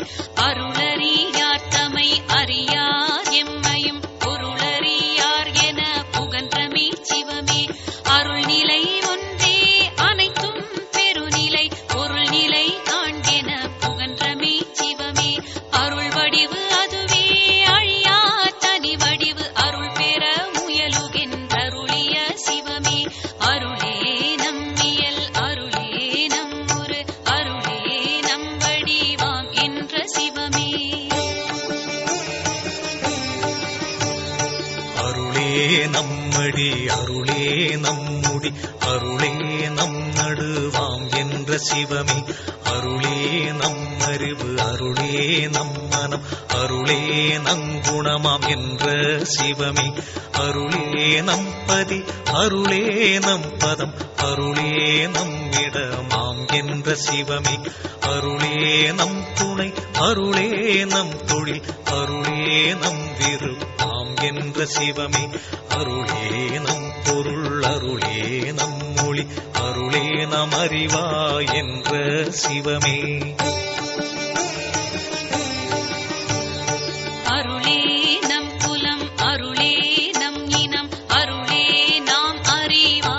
அருளறியார் தமை அறியார் எம்மையும் பொருளறியார் என புகன்றமே சிவமே அருள்நிலை ஒன்றே அனைத்தும் பெருநிலை பொருள்நிலை காண்கென புகன்றமே சிவமே அருள் வடிவு அதுவே அழியா தனி வடிவு அருள் பெற முயலுகின்றருளிய சிவமே அருளே நம்மியல் அருளே நம்முரு அருளே நம் வடிவாம் என்ற சிவமே அருளே நம்மடி அருளே நம்முடி அருளே நம் நடுவாம் என்ற சிவமே அருளே நம் அறிவு அருளே நம் மனம் அருளே நங்குணமாம் என்ற சிவமே அருளே நம் பதி அருளே நம் பதம் அருளே நம் இடமாம் என்ற சிவமே அருளே நம் துணை அருளே நம் தொழில் அருளே நம் விருப்பாம் என்ற சிவமே அருளே நம் பொருள் அருளே நம் மொழி அருளே நம் அறிவா என்ற சிவமே அருளே நம் குலம் அருளே நம் இனம் அருளே நாம் அறிவா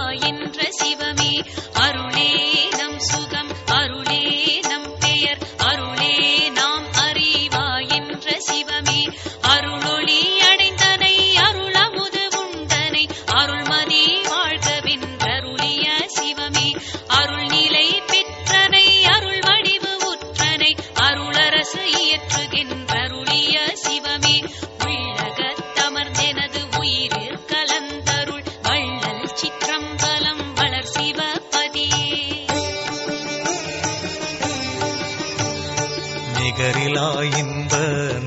அளவிலா இன்ப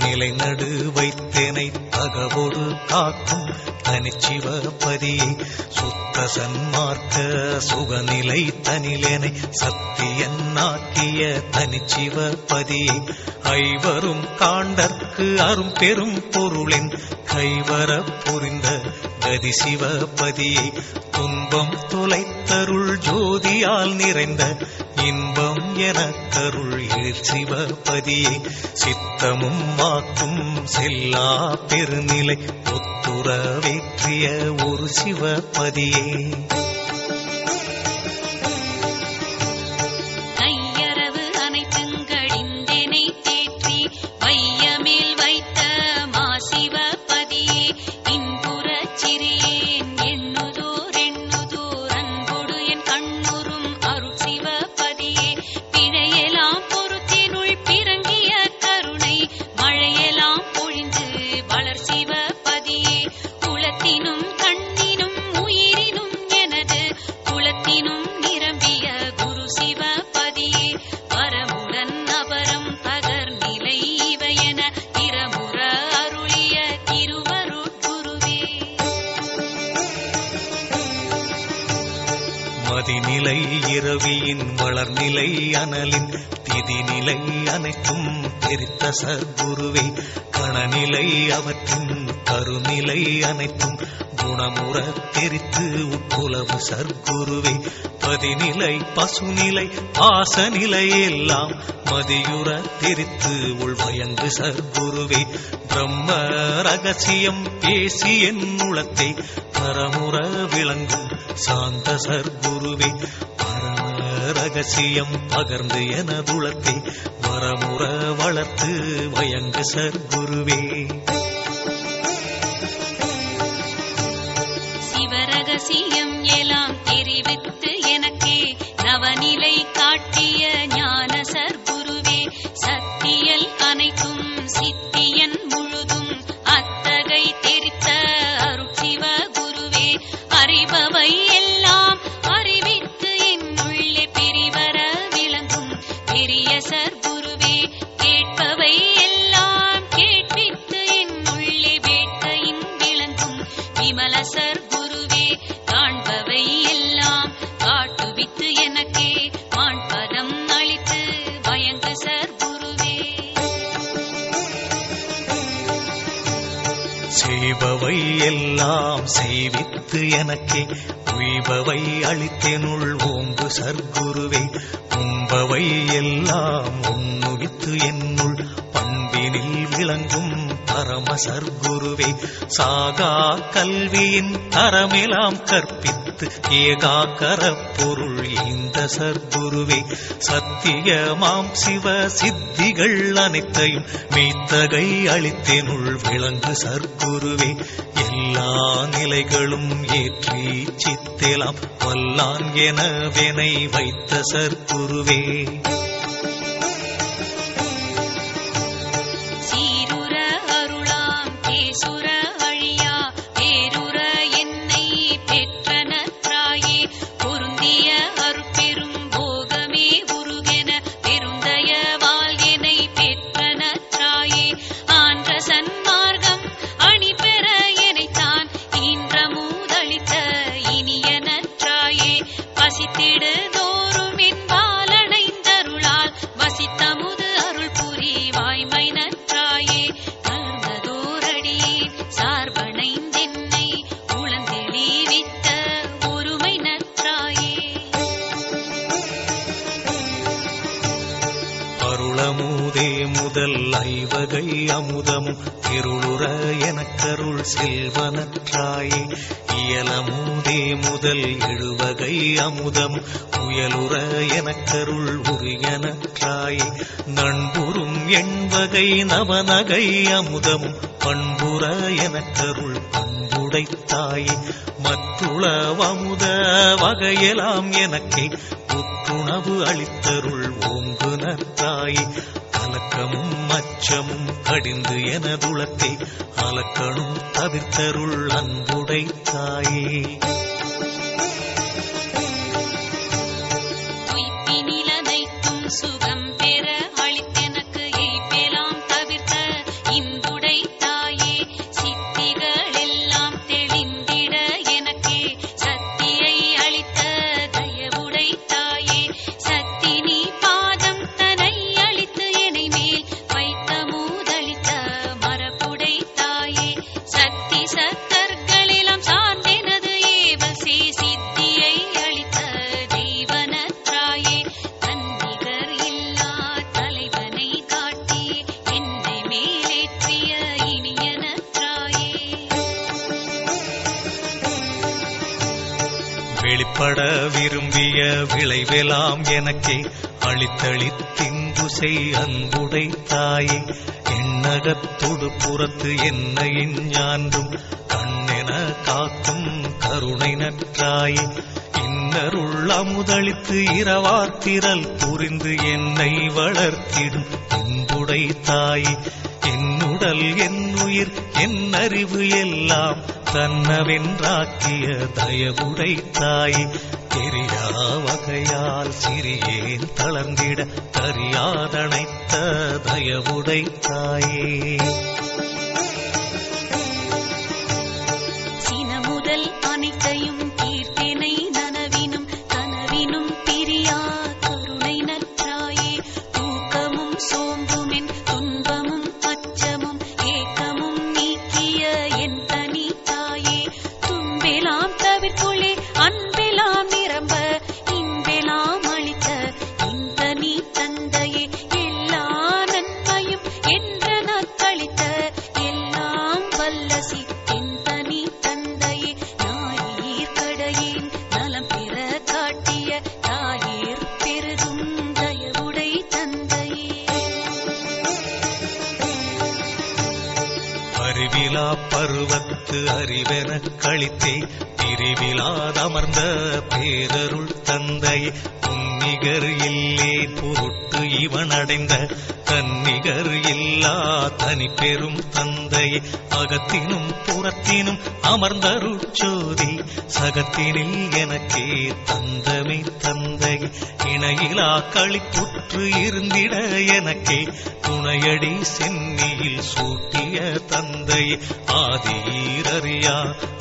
நிலை நடு வைத்தேனை தகவோடு காக்கும் தனிச்சிவபதியை சுத்த சன்மார்க்க சுகநிலை தனிலேனை சத்தியன்னாக்கிய தனிச்சிவபதியை ஐவரும் காண்டற்கு அரும் பெரும் பொருளின் கைவர புரிந்த கதி சிவபதியை துன்பம் தொலைத்தருள் ஜோதியால் நிறைந்த இன்பம் எனக்கருள் ஏழ் சிவபதியை சித்தமும் வாக்கும் செல்லா பெருநிலை ஒத்துறவேற்றிய ஒரு சிவபதியே கையறவு அனைத்துங்களிந்தனை தேற்றி வையமேல் வைத்த மாசிவபதியே இன்புறச் சிறியேன் எண்ணுதோர் எண்ணுதோர் அன்பொடு என் கண்ணுறும் அருட்சிவபதியே பிழையெல்லாம் பொறுத்தினுள் பிறங்கிய கருணை மழையெல்லாம் பொழிந்து வளர் சிவபதியே குலத்தினும் கண்ணினும் உயிரினும் எனது குலத்தினும் நிரம்பிய குரு சிவபதியே பரமுடன் அபரம் பகர்நிலை இவையென திறமுற அருளிய திருவருட்குருவே மதிநிலை இரவியின் வளர்நிலை அனலின் திதிநிலை அனைத்தும் தெரித்த சர்க்குருவே கணநிலை அவற்றின் கருநிலை அனைத்தும் குணமுற தெரித்து உட்புலவு சர்க்குருவே பதிநிலை பசுநிலை பாசநிலை எல்லாம் மதியுற தெரித்து உள்வயங்கு சர்க்குருவே பிரம்ம ரகசியம் பேசி என் உளத்தை பரமுற விளங்கும் சாந்த சர்க்குருவே பரம ரகசியம் பகர்ந்து எனதுளத்தை வரமுற வளர்த்து வயங்கு சர்க்குருவே சிவரகசியம் எல்லாம் தெரிவித்து எனக்கே நவநிலை காட்டிய ஞான சர்க்குருவே சத்தியல் அனைத்தும் சித்தியன் முழுதும் அத்தகை தெரித்த அருட்சிவ குருவே அறிபவை எல்லாம் அறிவித்து என்னுள்ளே பிரிவர விளங்கும் பெரிய சர்க்குருவே கேட்பவை எல்லாம் கேட்பித்து என்னுள்ளே வேட்கையின் விளங்கும் விமல சர்க்குருவே காண்பவை எல்லாம் காட்டுவித்து எனக்கே மாண்பதம் அளித்து பயங்கு சர்க்குருவே செய்பவை எல்லாம் செய்வித்து எனக்கே உய்பவை அளித்தேனுள் ஓம்பு சர்க்குருவே உம்பவை எல்லாம் உண்ணுவித்து என்னுள் பண்பினில் விளங்கும் பரம சர்க்குருவே சாகா கல்வியின் தரமெல்லாம் கற்பித்து ஏகாக்கர பொருள் இந்த சர்க்குருவே சத்தியமாம் சிவ சித்திகள் அனைத்தையும் மெய்த்தகை அளித்தேனுள் விளங்கு சர்க்குருவே எல்லா நிலைகளும் ஏற்றி சித்தெலாம் வல்லான் எனவெனை வைத்த சர்க்குருவே சீருர அருளாம் கேசுர அழியா பேருர என்னை பெற்றனற்றாயே பொருந்திய அருட்பெரும் போகமே உருகென பெருந்தய வாழ்கெனை பெற்றனற்றாயே ஆன்ற சன்மார்க்கம் அணி பெற எனைத்தான் ஈன்ற மூதளித்த இனியனற்றாயே பசித்திடு தோறும் என் பாலடைந்தருளால் வசித்தமுது அருள் புரி வாய்மை நற்றாயே கலந்ததோரடியேன் சார்பணைந்தென்னை உளந்தெளிவித்த ஒருமை நற்றாயே அருளமுதே முதல் ஐவகை அமுதமும் திருளுற எனக்கருள் செல்வனற்றாயே இயலமுதே முதல் எழுவகை அமுதமும் உயலுற எனக்கருள் உரியனற்றாயே நண்புறும் எண்வகை நவநகை அமுதமும் பண்புற எனக்கருள் பண்புடைத்தாயே மற்றுளவமுத வகையெல்லாம் எனக்கே புத்துணவு அளித்தருள் ஓங்கு நற்றாயே கலக்கமும் அச்சமும் கடிந்து எனதுளத்தை அலக்கணும் தவிர்த்தருள் அன்புடைத்தாயே துய்ப்பினிலனைத்தும் சுகம் பெற அளித்தெனக்கு எய்ப்பெலாம் வெளிப்பட விரும்பிய விளைவெலாம் எனக்கே அளித்தளித்தின்பு செய் அன்புடை தாயே. எண்ணகத்தொடு புறத்து என்னையின் ஞான்றும் கண்ணென காக்கும் கருணை நற்றாயே. இன்னருள் அமுதளித்து இரவாத்திரல் புரிந்து என்னை வளர்த்திடும் அன்புடை தாயே. என்னுடல் என்னுயிர் என்னறிவு எல்லாம் தன்னவென்றாக்கிய தயவுடை தாயே. தெரியா வகையால் சிறியேன் தளர்ந்திட தறியாதனைத்த தயவுடை தாயே. சினமுதல் அனைத்தையும் தீர்த்தனை நனவினும் கனவினும் பிரியா கருணை நற்றாயே. தூக்கமும் சோம்புமென் துன்பமும் அச்சமும் ஏக்கமும் நீக்கிய என் தனி தாயே. துன்பெலாம் தவிர்கொள்ளே அன்பெலாம் நிரம்ப இன்பெலாம் அளித்த இந்த நீ தந்தையே. எல்லா நன்மையும் என்ற நற்களித்த எல்லாம் வல்லசி என் தனி தந்தையே. நாயீர் கடையேன் நலம் பெற காட்டிய தாயீர் பெருகும் தயவுடை தந்தையே. அறிவிலா பருவத்து அறிவெனக் கழித்தே பிரிவிலாதமர்ந்த பேரருள் தந்தையே. உன்னிகர் இல்லேன் பொருட்டு இவன் அடைந்த தன்னிகர் இல்லா தனி பெரும் தந்தையே. அகத்தினும் புறத்தினும் அமர்ந்தருட்சோதி சகத்தினில் எனக்கே தந்தமே தந்தையே. இணையிலா களிப்புற்று இருந்திட எனக்கே துணையடி சென்னியில் சூட்டிய தந்தையே. ஆதீரறியா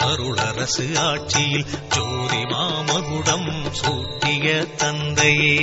அருளரசு ஆட்சியில் ஜோதி மாமகுடம் சூட்டிய தந்தையே.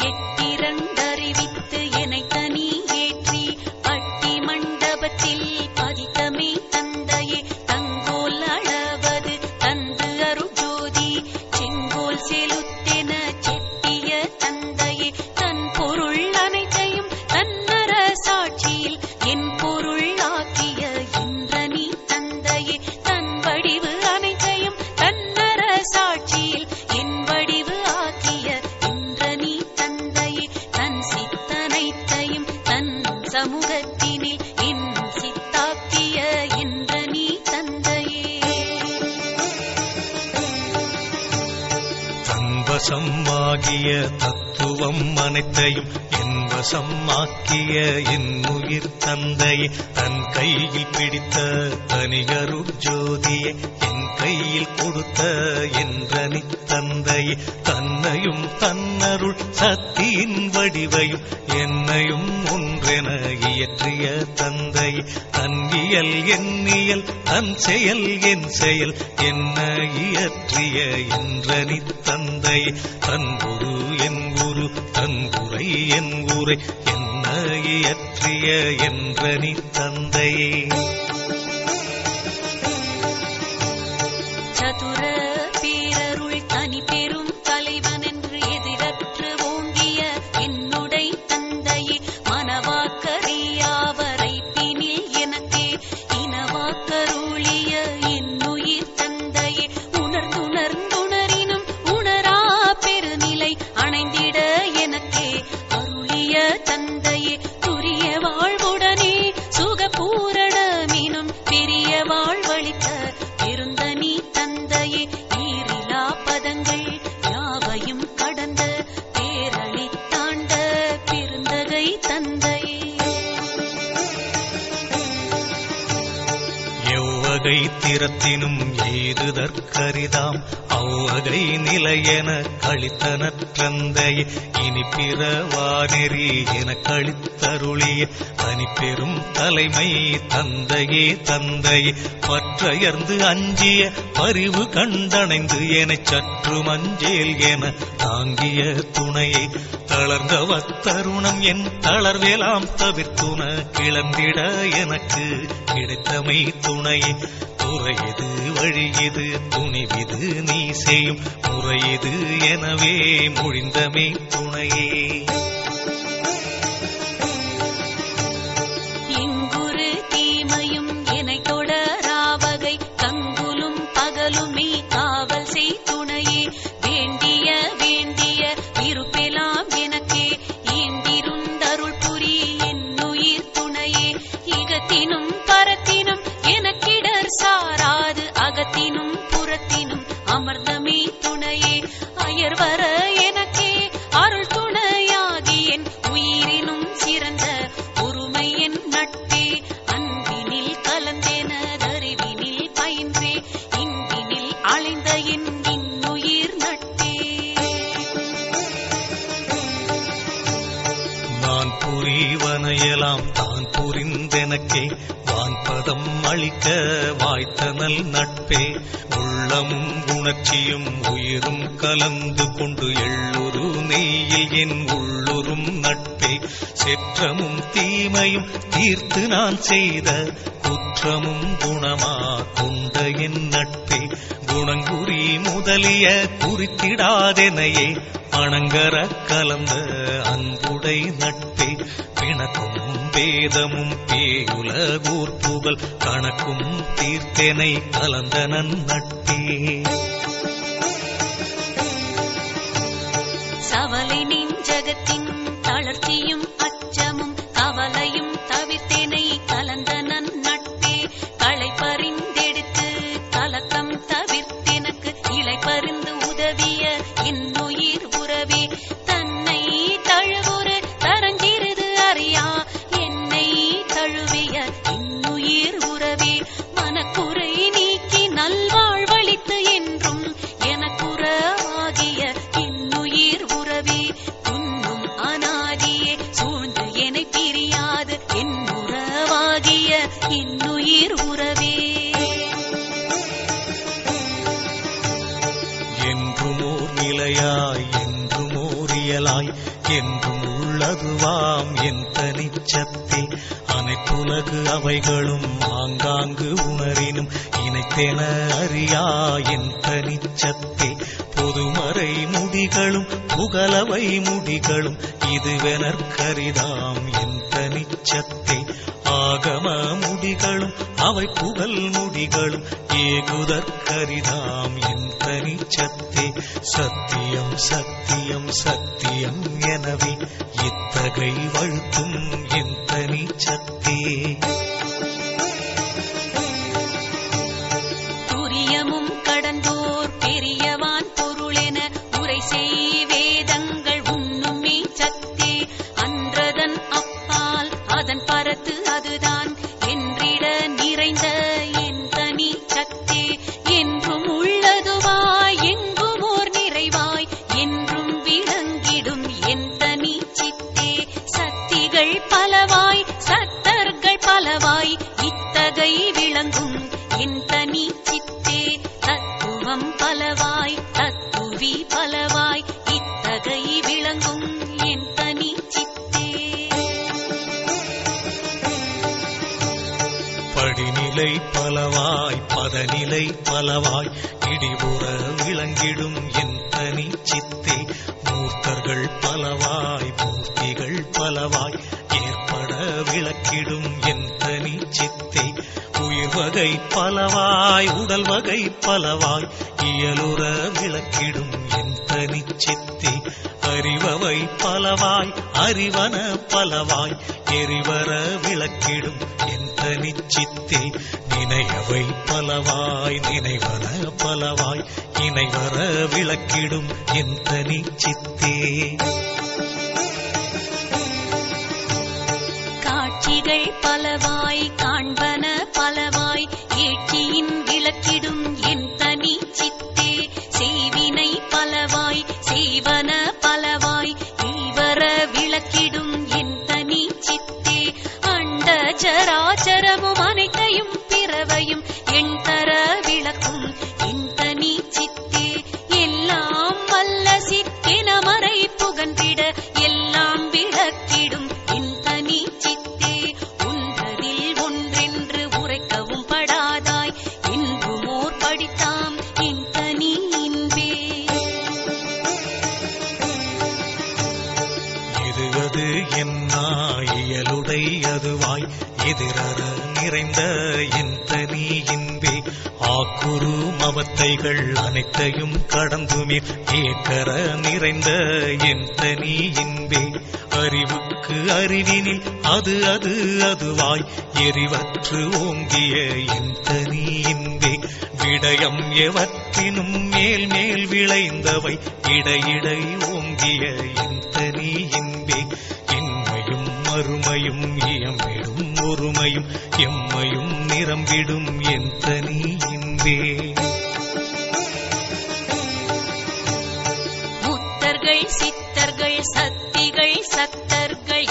எட்டிரண்டறிவித்து என்னை தனி ஏற்றி பட்டி மண்டபத்தில் பதித்தமே தந்தையே. தங்கோல் அளவது தந்து அருஜோதி செங்கோல் செலுத்தென செப்பிய தந்தையே. தன் பொருள் அனைத்தையும் தன்னர சாட்சியில் என் பொருள் ஆக்கிய இன்றனி தந்தையே. தன் வடிவு அனைத்தையும் தன்னர சாட்சியில் என் வடிவு ஆக்கிய இன்றனி தந்தையே. தன் சித்தனைத்தையும் தன் சமூகத்தினில் என் சித்தாக்கிய இன்றனி தந்தையே. தன்வசம் ஆகிய தத்துவம் அனைத்தையும் என் வசம் ஆக்கிய என் உயிர் தந்தையே. தன் கையில் பிடித்த தனிகருட் ஜோதியே என் கையில் கொடுத்த என்றனி தந்தையே. தன்னையும் தன்னருள் சக்தியின் வடிவையும் என்னையும் ஒன்றென இயற்றிய தந்தையே. தன் இயல் என் இயல் தன் செயல் என் செயல் என்ன இயற்றிய என்றனி தந்தையே. தன் குரு என் குரு தன் உரை என் உரை என்ன இயற்றிய என்றனி தந்தையே. சதுர பேரருள் தனி பெரும் தலைவன் என்று எதிரற்று ஓங்கிய என்னுடை தந்தையே. மனவாக்கறியாவரை பினில் எனக்கே இனவாக்கருளிய என்னுயிர் தந்தையே. உணர்ந்துணர்ந்துணரினும் உணரா பெருநிலை அணைந்திட எனக்கே அருளிய தந்தையே. துரிய வாழ்வுடனே சுகபூரணமினும் பெரிய வாழ்வளித்த பெருந்தனி தந்தையே. ஈரிலா பதங்கள் யாவையும் கடந்த பேரளித்தாண்ட பெருந்தகை தந்தையே. எவ்வகை திறத்தினும் எய்துதற்கரிதாம் அவ்வகை நிலையென கழித்தனற்றந்தையே. இனி பிறவானெறி என கழித்தருளிய தனிப்பெரும் தலைமை தந்தையே தந்தையே. பற்றையர்ந்து அஞ்சிய பரிவு கண்டணைந்து எனச் சற்று மஞ்சேல் என தாங்கிய துணையை. தளர்ந்தவத்தருணம் என் தளர்வேலாம் தவிர்த்துன கிளம்பிட எனக்கு கிடைத்தமை துணையே. துறையது வழியது துணிவிது நீ செய்யும் முறையது எனவே மொழிந்தமே துணையே. எங்குரு தீமையும் எனை தொடராவகை கங்குல் தான் புரிவனையெல்லாம் தான் புரிந்தெனக்கே வான்பதம் அளிக்க வாய்த்தனல் நட்பே. உள்ளமும் உணர்ச்சியும் உயிரும் கலந்து கொண்டு எள்ளுரு நெய்யில் என் உள்ளுரும் நட்பே. செற்றமும் தீமையும் தீர்த்து நான் செய்த குற்றமும் குணமா கொண்ட என் நட்பே. குணங்குறி முதலிய குறித்திடாதெனையே அணங்கர கலந்த அன்புடை நட்பே. பிணக்கும் வேதமும் பேயுலகூர்ப்புகள் கணக்கும் தீர்த்தெனை கலந்த நட்பே. சவலை நெஞ்சகத்தின் தளர்ச்சியும் அச்சமும் கவலையும் தவிர்த்தெனை கலந்த நட்பே. களை பறிந்தெடுத்து கலக்கம் தவிர்த்தெனக்கு இலை பறிந்து உதவிய என்னுயிர் உறவே. தன்னை தழுவுற தரஞ்சிறுது அறியா என்னை தழுவிய என்னுயிர் உறவே. மனக்குறை நீக்கி நல்வாழ்வளித்து என்றும் எனக்குறவாகிய என்னுயிர் உறவே. துன்னும் அநாதியே சூழ்ந்து என்னை பிரியாது என்னுறவாகிய என்னுயிர் உறவே. என்றுமோர் நிலையாய் என்றுமோர் இயலாய் என்றும் உள்ளதுவாம் என் தனிச்சத்தே. அனைத்துலகு அவைகளும் ஆங்காங்கு உணரினும் இணைத்தென அறியா என் தனிச்சத்தே. பொதுமறை முடிகளும் புகழவை முடிகளும் இதுவெனற்கரிதாம் என் தனிச்சத்தே. ஆகம முடிகளும் அவை புகழ் முடிகளும் ஏகுதற்கரிதாம் என் தனிச்சத்தே. சத்தியம் சத்தியம் சத்தியம் எனவே இத்தகை வழுத்தும் என் தனிச்சத்தே. துரியமும் கடந்தோர் பெரியவான் பொருளென உரை செய் வேதங்கள் உண்ணும் சத்தே. அன்றதன் அப்பால் அதன் பரத்து அதுதான் என்றிட நிறைந்த என் தனி சத்தே. என்றும் உள்ளதுவாய் எங்கும் ஓர் நிறைவாய் என்றும் விளங்கிடும் என் தனி சித்தே. சக்திகள் பலவாய் சத்தர்கள் பலவாய் இத்தகை விளங்கும் என் தனி சித்தே. தத்துவம் பலவாய் தத்துவி பலவாய் இத்தகை விளங்கும் என் தனி சித்தே. படிநிலை பலவாய் பதநிலை பலவாய் இடிபுற விளங்கிடும் என் தனி சித்தே. மூர்த்தர்கள் பலவாய் மூர்த்திகள் பலவாய் ஏற்பட விளக்கிடும் என் தனி சித்தே. உயிர் வகை பலவாய் உடல் வகை பலவாய் இயலுற விளக்கிடும் என் தனி சித்தே. அறிவவை பலவாய் அறிவன பலவாய் எரிவர விளக்கிடும் என் தனி சித்தே. நினையவை பலவாய் நினைவன பலவாய் இணைவர விளக்கிடும் என் தனி சித்தே. காட்சிகள் பலவாய் காண்பன பலவாய் ஏற்றியின் விளக்கிடும் என் தனி சித்தே. செய்வினை பலவாய் செய்வன பலவாய் ஈவர விளக்கிடும் என் தனி சித்தே. அண்ட சராச்சரமும் அனைத்தையும் பிறவையும் என் தர விளக்கும் என் தனி சித்தே. எல்லாம் வல்ல சித்தென மறை புகன்றிட எல்லாம் விளக்கிடும் என் தனி சித்தே. ஒன்றதில் ஒன்றென்று உரைக்கவும் படாதாய் என்றுமோர் படித்தாம் என் தனி இன்பே. எதுவது என்னா இயலுடை அதுவாய் எதிரற நிறைந்த என் தனி இன்பே. ஆக்குரு மவத்தைகள் அனைத்தையும் கடந்துமே ஏக்கர நிறைந்த என் தனி இன்பே. அறிவுக்கு அறிவினில் அது அது அதுவாய் எரிவற்று ஓங்கிய என் தனி இன்பே. விடயம் எவற்றினும் மேல் மேல் விளைந்தவை இடையிடை ஓங்கிய என் தனி இன்பே. இன்மையும் மறுமையும் இயம்பிடும் ஒருமையும் எம்மையும் நிரம்பிடும் என் தனி இன்பே. முத்தர்கள் சித்தர்கள் சத்திகள் சத்தர்கள்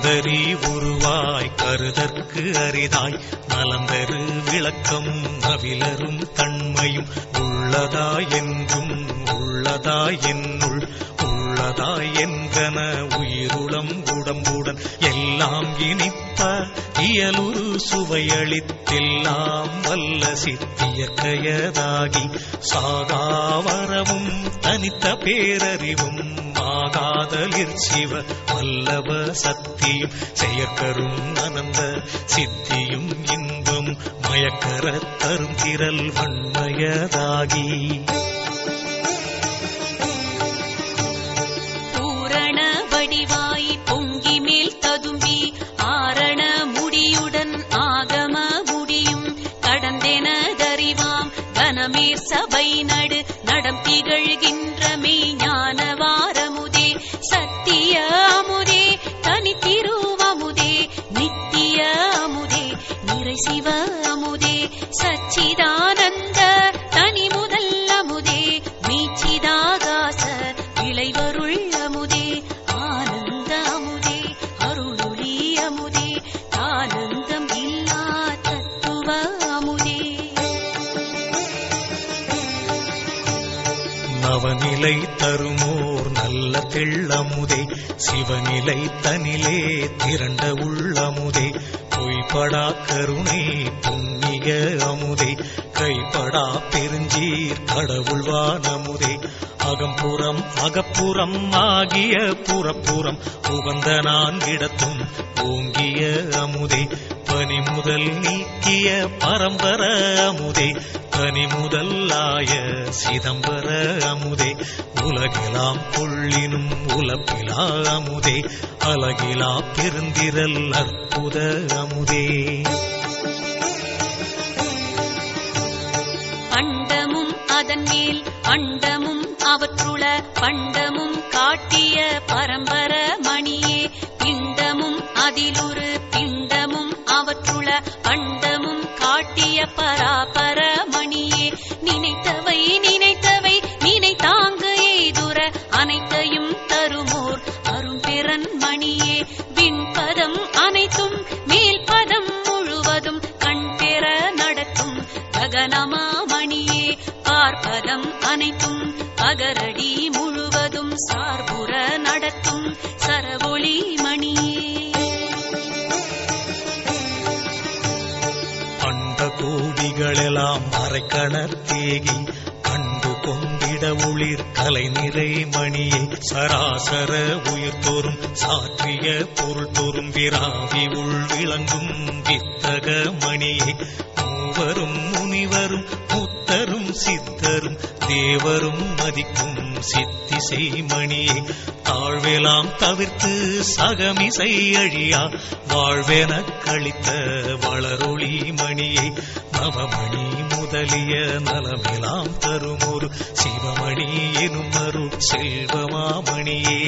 கந்தரி உருவாய் கருதற்கு அரிதாய் நலந்தரு விளக்கம் நவிலரும் தன்மையும் உள்ளதாய் என்றும் உள்ளதாய் என்னுள் உள்ளதாய் என்றன உயிருளம் உடம்புடன் எல்லாம் இனிப்ப இயலுரு சுவையளித்தெல்லாம் வல்ல சித்தியற்கையதாகி சாகாவரமும் தனித்த பேரறிவும் ஆகாதலிற் சிவ வல்லவ சக்தியும் செயற்கரும் அனந்த சித்தியும் இன்பம் மயக்கர தரும் திரள் வன்மயதாகி பூரண வடிவாய் பொங்கி மேல் ததும்பி ஆரண முடியுடன் ஆகம முடியும் கடந்தெனதறிவாம் கனமேற் சபை நடு நடம் திகழ்கின்ற மெய்ஞானவாரமுதே சத்திய அமுதே தனித்திருவமுதே நித்திய அமுதே நிறை சிவ அமுதே சச்சிதானந்த தனி முதல் அமுதே மீச்சிதாகாச விளைவருள் அமுதே ஆனந்த அமுதே அருளொளி அமுதே ஆனந்தம் இல்லா தத்துவ அமுதே நவநிலை தருமோர் நல்ல தெள்ளமுதே சிவநிலை தனிலே திரண்ட உள்ளமுதே பொய்படா கருணை புண்ணிய அமுதே கைப்படா பெருஞ்சீர் கடவுள்வானமுதே அகம்புறம் அகப்புறம் ஆகிய புறப்புறம் உகந்த நான்கிடத்தும் ஓங்கிய அமுதே பனி முதல் நீக்கிய பரம்பர அமுதே தனி முதலாய சிதம்பர அமுதே உலகெல்லாம் கொள்ளினும் உலப்பிலா அமுதே அலகிலா பெருந்திரல் அற்புத அமுதே அண்டமும் அதன் மேல் அண்டமும் அவற்றுள பண்டமும் காட்டிய பரம்பர மணியே பிண்டமும் அதிலுரு பிண்டமும் அவற்றுள பண்டமும் காட்டிய பராபர மணியே நினைத்தவை நினைத்தவை நினைத்தாங்க ஏதுர அனைத்தையும் தருமோர் அரும்பெறன் மணியே விண்பதம் அனைத்தும் மேல் பதம் முழுவதும் கண்பெற நடத்தும் ககனமா மணியே பார்ப்பதம் அனைத்தும் அகரடி முழுவதும் சார்புற நடத்தும் சரவொளி மணியே அண்ட கோடிகளெல்லாம் அரைக்கணத்தேகி கண்டு கொண்டிட ஒளிர் கலை நிறை மணியே சராசர உயிர் தோறும் சாற்றிய பொருள் தோறும் விராவி உள் விளங்கும் வித்தக மணியே மூவரும் முனிவரும் புத்தரும் சித்தரும் தேவரும் மதிக்கும் சித்திசை மணியே தாழ்வெலாம் தவிர்த்து சகமிசை அழியா வாழ்வென கழித்த வளரொளி மணியே நவமணி முதலிய நலமெலாம் தரும் ஒரு சிவமணி எனும் அருள் செல்வமாமணியே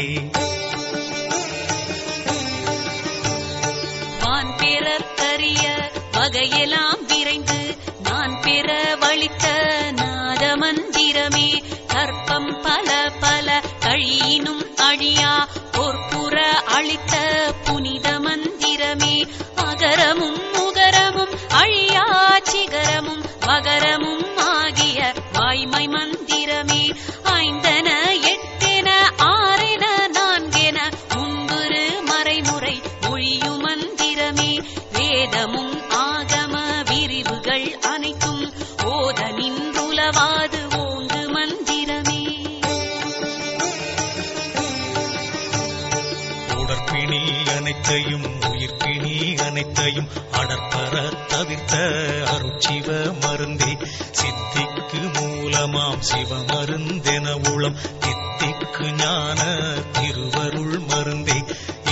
வான் பெறற்கரிய வகையெல்லாம் விரைந்து நான் பெற வழித்த நாத மந்திரமே கற்பம் பல பல கழியினும் அழியா பொற்புற அளித்த புனித மந்திரமே அகரமும் முகரமும் அழியா சிகரமும் மகரமும் ஆகிய வாய்மை மந்திரமே ஐந்தன எட்டென ஆறென நான்கென முன்புறு மறைமுறை மொழியும் மந்திரமே வேதமும் ஆகம விரிவுகள் அனைத்தும் ஓத நின்றுலவாது ஓங்கு மந்திரமே உடற்பிணி அனைத்தையும் உயிர்ப்பிணி அனைத்தையும் அடற்பர தவிர்த்த அருட்சிவ மருந்தே சித்திக்கு மூலமாம் சிவமருந்தென உளம் தித்திக்கு ஞான திருவருள் மருந்தே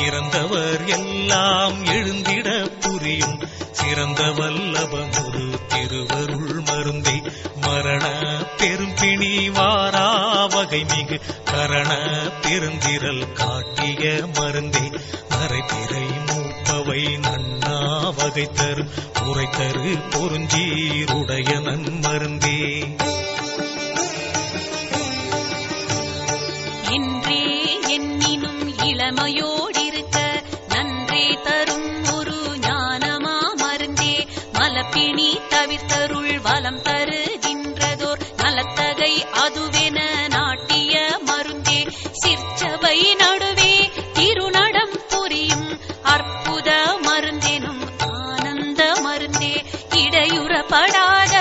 இறந்தவர் எல்லாம் எழுந்திட புரியும் சிறந்த வல்லபமுரு திருவருள் மருந்தே மரண பெரும்பிணி வாரா வகை மிகு கரண பெருந்திரல் காட்டிய மருந்தே மறைத்திரை மூப்பவை நன்னா வகை தரும் உரை தரு பொருஞ்சீருடைய நன்மருந்தே இளமையோடிருக்க நன்றே வலம் தருகின்றதோர் நலத்தகை அதுவென நாட்டிய மருந்தே சிற்சபை நடுவே திருநடம் புரியும் அற்புத மருந்தெனும் ஆனந்த மருந்தே இடையுறப்படாத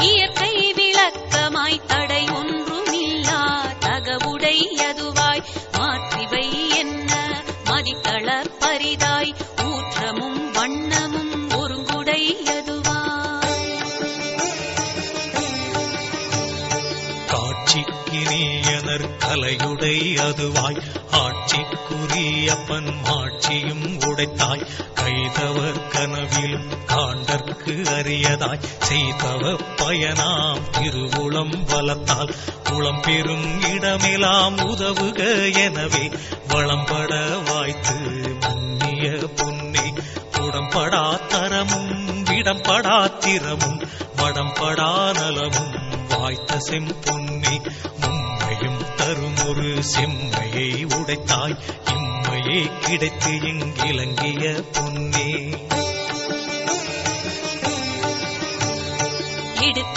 இயற்கை விளக்கமாய் தடை ஒன்றுமில்லா தகவுடையதுவாய் மாற்றிவை என்ன மதித்தள பரிதாய் ஊற்றமும் வண்ணமும் ஒருங்குடையதுவாய் காட்சிக்கினியனர் கலையுடை அதுவாய் ஆட்சிக்குரியப்பன் மாட்சியும் உடைத்தாய் கைதவர் கனவிலும் காண்டற்கு அரியதாய் செய்தவ பயனாம் திருவுளம் வளர்த்தால் உளம் பெறும் இடமெல்லாம் உதவுக எனவே வளம்பட வாய்த்து மன்னிய பொன்னே உடம்படா தரமும் விடம்படா திறமும் வடம்படா நலமும் வாய்த்த செம்பொன்னே மும்மையும் தரும் ஒரு செம்மையை உடைத்தாய் இம்மையே கிடைத்து இங்கிலங்கிய பொன்னே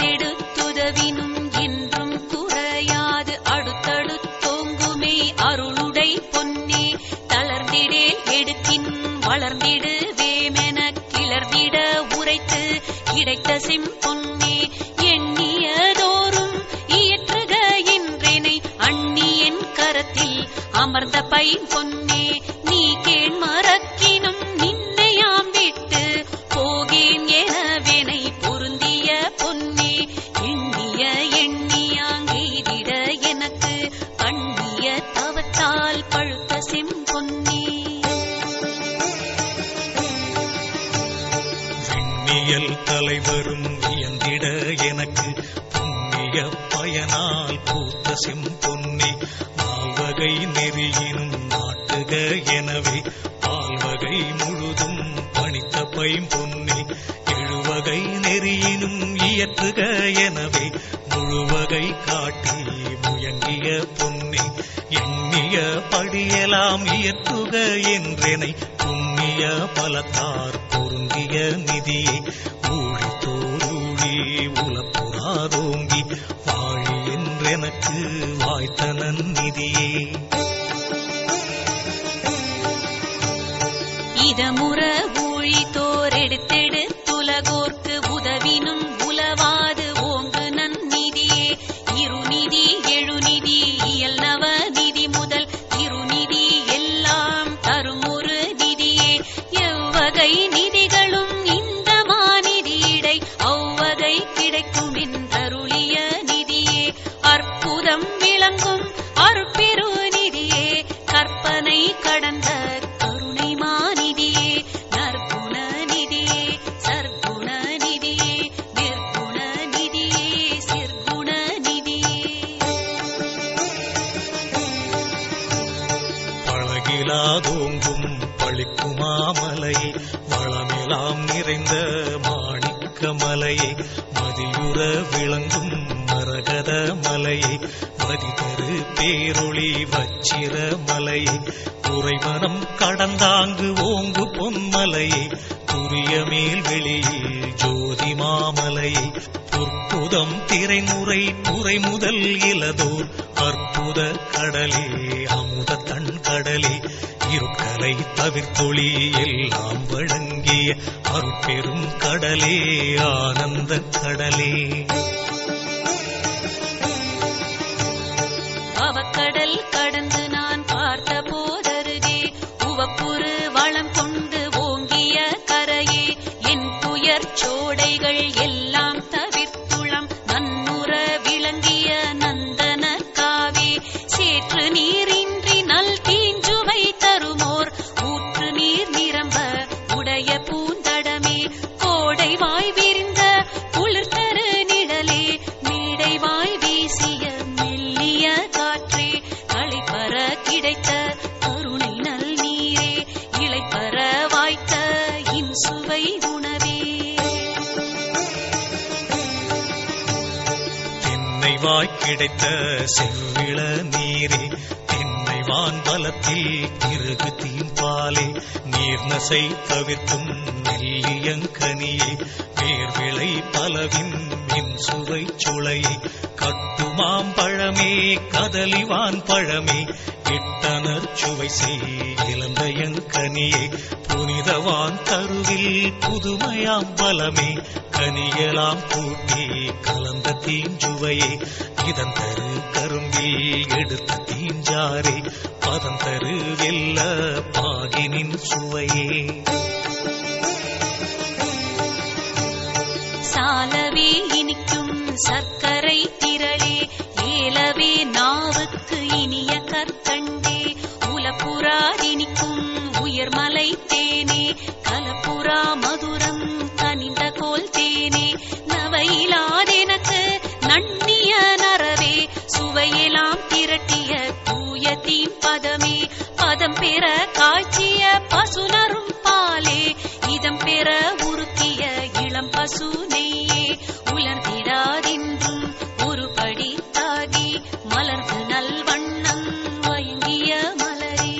எடுத்தெடுத்துதவினும் என்றும் குறையாது அடுத்தடுத்தோங்குமே அருளுடை பொன்னே தளர்ந்திடேல் எடுக்கின் வளர்ந்திடுவேமென கிளர்ந்திட உரைத்து கிடைத்த செம்பொன்னே எண்ணியதோறும் இயற்றுக என்றேனை அந்நியன் கரத்தில் அமர்ந்த பைம்பொன்னே நீ கேண் மறக்கினும் நின்னையாம் விட்டு போகேன் எனவேனை பொருந்திய பொன்னே எண்ணிய எண்ணியாங்கெய்திட எனக்கு பண்ணிய தவத்தால் பழுத்த செம்பொன்னே விண்ணியல் தலைவரும் வியந்திட எனக்கு புண்ணிய பயனால் பூத்த செம்பொன்னே நால்வகை நெறியினும் நாட்டுக எனவே பால்வகை முழுதும் பணித்த பைம்பொன்னே எழுவகை நெறியினும் இயற்றுக எனவே முழுவகை காட்டி முயங்கிய பொன்னே எண்ணிய படியலாம் இயற்றுக என்றெனை புண்ணிய பலத்தார் பொருந்திய நிதியே ஊழித்தோரூழி உலப்புறாதோங்கி வாழி என்றெனக்கு வாய்த்த நன்னிதியே இதமுற ஊழித்தோர் எடுத்தெடுத்துலகோர்க்கு உதவினும் உலவாது ஓங்கு நன்னிதியே இருநிதி எழுநிதி இயல் நவ நிதி முதல் இருநிதி எல்லாம் தரும் ஒரு நிதியே எவ்வகை நிதிகளும் இந்த மாநிதியிடை அவ்வகை கிடைக்கும் என்றருளிய நிதியே அற்புதம் விளங்கும் அருட்பெரு நிதியே கற்பனை கடந்த கருணை மாநிதியே நற்குண நிதியே சற்குண நிதியே நிர்குண நிதியே சிற்குண நிதியே பழகிலாதோங்கும் பழிக்குமாமலையே வளமெலாம் நிறைந்த மாணிக்க மலையே மதியுற விளங்கும் மரகத மலையே மதிதரு பேரொளி வச்சிர மலையே துறைவனம் கடந்தாங்கு ஓங்கு பொன்மலையே துரிய மேல் வெளியில் ஜோதி மாமலையே பொற்புதம் திரைமுறை புரை முதல் இலதோர் அற்புத கடலே அமுத தன் கடலே இருக்கலை தவிர்த்தொழி எல்லாம் வழங்கிய அருட்பெரும் கடலே ஆனந்த கடலே அவக்கடல் கடந்து நான் பார்த்த போதருகே உவப்புறு வளம் கொண்டு ஓங்கிய கரையே என் துயர் சோடைகள் எல்லாம் தவிர்த்துளம் நன்னுற விளங்கிய நந்தன காவே சேற்று நீரின்றி நல் தீஞ்சுவை தருமோர் ஊற்று நீர் நிரம்ப உடைய பூந்தடமே கோடை வாய் விரிந்த குளிர்தரு நிழலே மேடை வாய் வீசிய மெல்லிய காற்றே களிப்பற கிடைத்த கருணை நல் நீரே இளைப்பற வாய்த்த இன்சுவை உணவே தென்னை வாய் கிடைத்த செவ்விள நீரே தென்னை நினைவான் பலத்தில் திருகு தீம்பாலே நீர்நசை தவிர்க்கும் நெல்லியங்கனியே வேர்விளை பலவின் மின் சுவை சுளையே கட்டுமாம் பழமே கதலிவான் பழமே இட்டனர் சுவை செய் இளந்தையங்கனியே புனிதவான் தருவில் புதுமையாம் பலமே கனியலாம் கூட்டி கலந்த தீஞ்சுவையே இதன் தரு கரும்பில் எடுத்த தீஞ்சாரே பதம் தரு வெல்ல பாகினின் சுவையே சாலவே இனிக்கும் சர்க்கரை திரளே ஏலவே நாவுக்கு இனிய கற்கண்டே உலப்புறாதினிக்கும் உயர்மலை தேனே கலப்புறா மதுரம் கனிந்த கோல் தேனே நவையிலாதெனக்கு நன்னிய நரவே சுவையெல்லாம் திரட்டிய தூய தீம்பதமே பதம் பெற காய்ச்சிய பசுனரும் பாலே இதம் பெற உருக்கிய இளம் பசு நெய்யே உலர்ந்திடாதென்றும் ஒருபடி தாகி மலர்ந்து நல்வண்ணம் வயங்கிய மலரே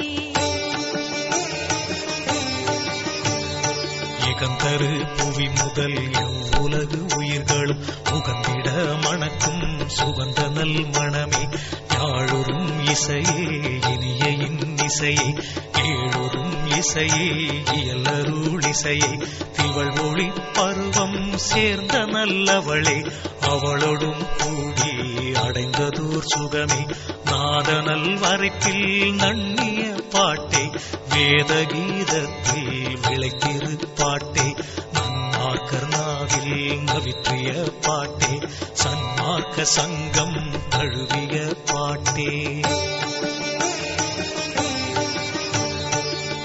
ஏகந்தரு புவி முதல் எவ்வுலகு உயிர்களும் உகந்திட மணக்கும் சுகந்த நல் மணமே யாழொரும் இசையே இனிய இன்னிசையே ஏழொரும் இசையே இயலருள் இசையே திவள் ஒளி பருவம் சேர்ந்த நல்லவளே அவளோடும் கூடி அடைந்ததோர் சுகமே நாதனல் வரைப்பில் நன்னிய பாட்டே வேத கீதத்தில் விளைத்திரு பாட்டே நன்மார்க்கர் நாவில் நவிற்றிய பாட்டே சன்மார்க்க சங்கம் தழுவிய பாட்டே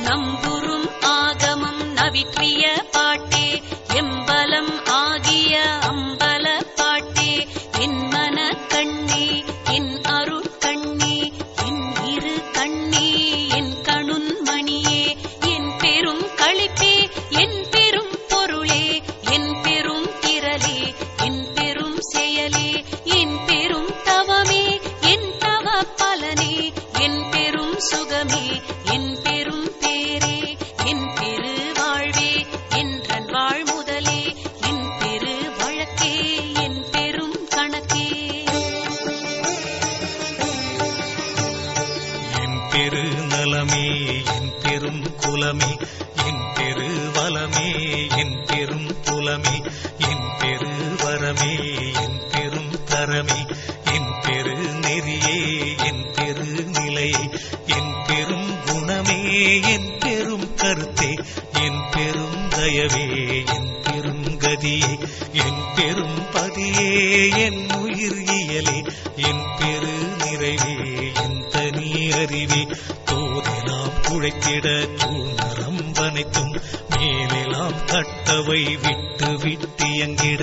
நம்புறும் ஆகமம் நவிற்றிய பாட்டே எம்பலம் ஆகிய அம்பல பாட்டே என் மன கண்ணே என் அருட்கண்ணே என் இரு கண்ணே என் கணுன் மணியே என் பெரும் களிப்பே என் பெரும் பொருளே என் பெரும் திரளே என் பெரும் செயலே என் பெரும் தவமே என் தவ பலனே என் பெரும் சுகமே என் பெரும் பேரே என் பெரு வாழ்வே என்றன் வாழ் முதலே என் பெரு வழக்கே என் பெரும் கணக்கே என் பெரு நலமே என் பெரும் குலமே என் பெரு வளமே என் பெரும் புலமே என் பெரு வரமே என் பெரும் தரமே என் பெரு நெறியே என் பெரு நிலையே என் பெரும் குணமே என் பெரும் கருத்தே என் பெரும் தயவே என் பெரும் கதியே என் பெரும் பதியே என் உயிர் இயலே என் பெரு நிறைவே என் தனி அறிவே தோதெல்லாம் குழைத்திட சூழ்நரம்பனைத்தும் மேலெல்லாம் கட்டவை விட்டு விட்டியங்கிட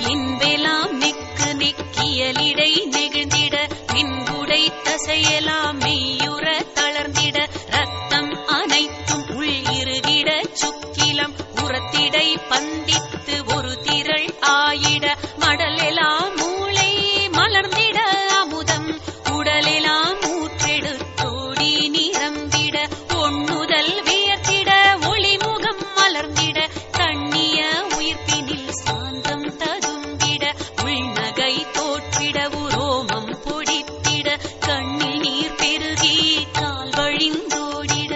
இன்பெலாம் நெக்கு நெக்கியலிடை நெகிழ்ந்திட மின்குடை தசையெல்லாம் மெய்யுற தளர்ந்திட ரத்தம் அனைத்தும் உள் இருகிட சுக்கிலம் உரத்திடை பந்தித்து ஒரு திரள் ஆயிட மடலெல்லாம் மூளை மலர்ந்திட அமுதம் உடலெல்லாம் ஊற்றெடுத்தோடி நிரம்பிட ஒண்ணுதல் வியர்த்திட ஒளிமுகம் மலர்ந்திட தண்ணிய உயிர்ப்பினில் சாந்தம் ததும்பிட உள்நகை தோற்றிட உரோமம் பொடித்திட கண்ணில் நீர் பெருகி கால் வழிந்தோடிட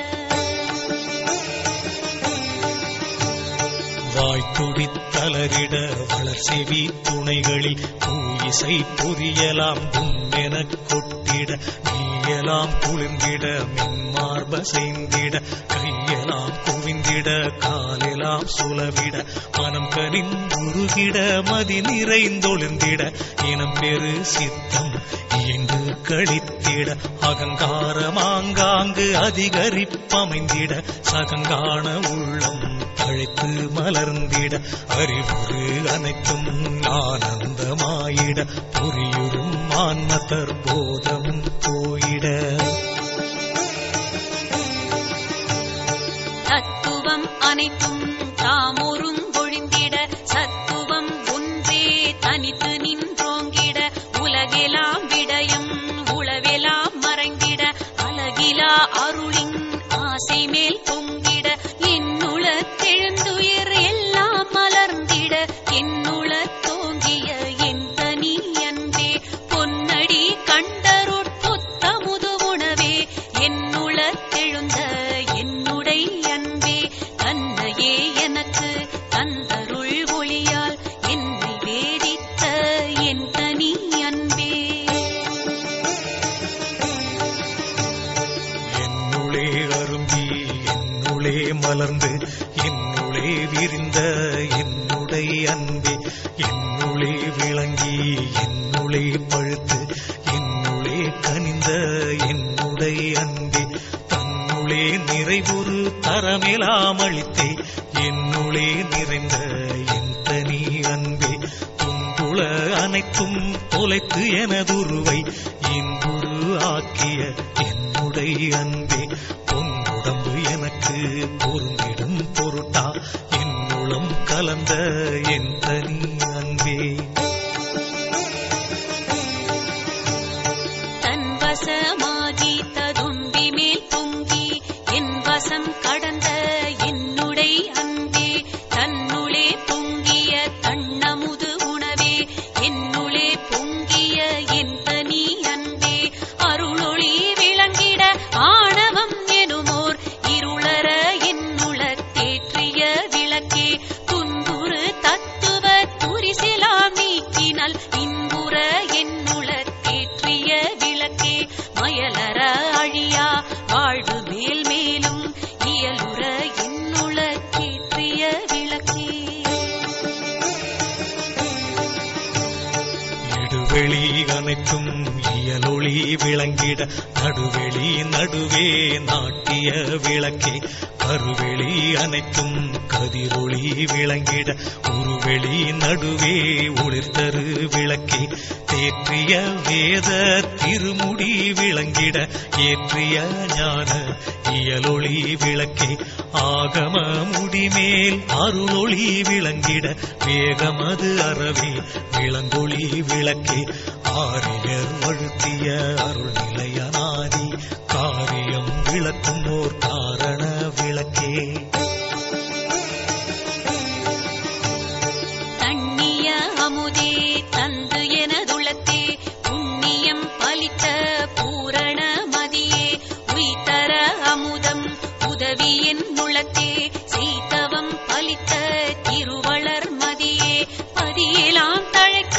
வாய்த்துடித்தலரிட வளர் செவி துணைகளில் பூயிசை பொரியலாம் கும்மெனக் கொட்டிட நீயலாம் குளிர்ந்திட மின்மார்ப செய்திட கையெல்லாம் குவிந்திட காலெல்லாம் சுலவிட மனம் கனிந்துருகிட மதி நிறைந்தொழிந்திட இனம் பெரு சித்தம் இயங்கு கழித்திட அகங்காரமாங்காங்கு அதிகரிப்பமைந்திட சகங்கான உள்ளம் தழைத்து மலர்ந்திட அறிவுறு அனைத்தும் ஆனந்தமாயிட புரியுறும் ஆன்மதர் போதம் போயிட தத்துவம் அனைத்தும் தாமொரும் பொழிந்திட சத்துவம் ஒன்றே தனித்து நின்றோங்கிட உலகெல்லாம் மலர்ந்து என்னுளே விரிந்த என்னுடைய அன்பே, என்னுளே விளங்கி என்னுளே பழுத்து என்னுளே கனிந்த என்னுடைய அன்பே, தன்னுளே நிறைவுறு தரமெலாம் அளித்தே என்னுளே நிறைந்த என் தனி அன்பே, துன்புல அனைத்தும் தொலைத்து எனதுருவை இன்புரு ஆக்கிய என்னுடைய அன்பே, பொன்னுடம்பு எனக்கு பொருந்திடும் பொருட்டா என்னுளம் கலந்த என் தனி அன்பே. தன்வசமாகி ததும்பி மேல் பொங்கி என் வசம் கடந்த என்னுடைய அன்பே, தன்னுளே பொங்கிய தன்னமுது உணவே என்னுளே பொங்கிய என் தனி அன்பே, அருளொளி விளங்கிட ஆணவம் எனுமோர் இருளற என்னுள தேற்றிய விளக்கே, துன்புறு தத்துவ துரிசிலாம் நீக்கினால் இன்புற என்னுள தேற்றிய விளக்கே, மயலற அழியா வாழ்வு மேல் மேலும் இயலுற என்னுள தேற்றிய விளக்கே. இடுவெளி அனைத்தும் இயலொளி விளங்கிட நடுவெளி நடுவே நாட்டிய விளக்கே, கருவெளி அனைத்தும் கதிரொளி விளங்கிட உருவெளி நடுவே ஒளிர்தரு விளக்கே, தேற்றிய வேத திருமுடி விளங்கிட ஏற்றிய ஞான இயலொளி விளக்கே, ஆகம முடிமேல் அருளொளி விளங்கிட வேகமது அறவே விளங்கொளி விளக்கே, ஆரியர் வழுத்திய அருள் நிலையனாதி காரியம் விளக்கும் ஓர் காரண விளக்கே. தண்ணிய அமுதே தந்து எனதுளத்தே புண்ணியம் பலித்த பூரண மதியே, உய்தர அமுதம் உதவி என் உளத்தே செய்தவம் பலித்த திருவளர் மதியே, பதியெலாம் தழைக்க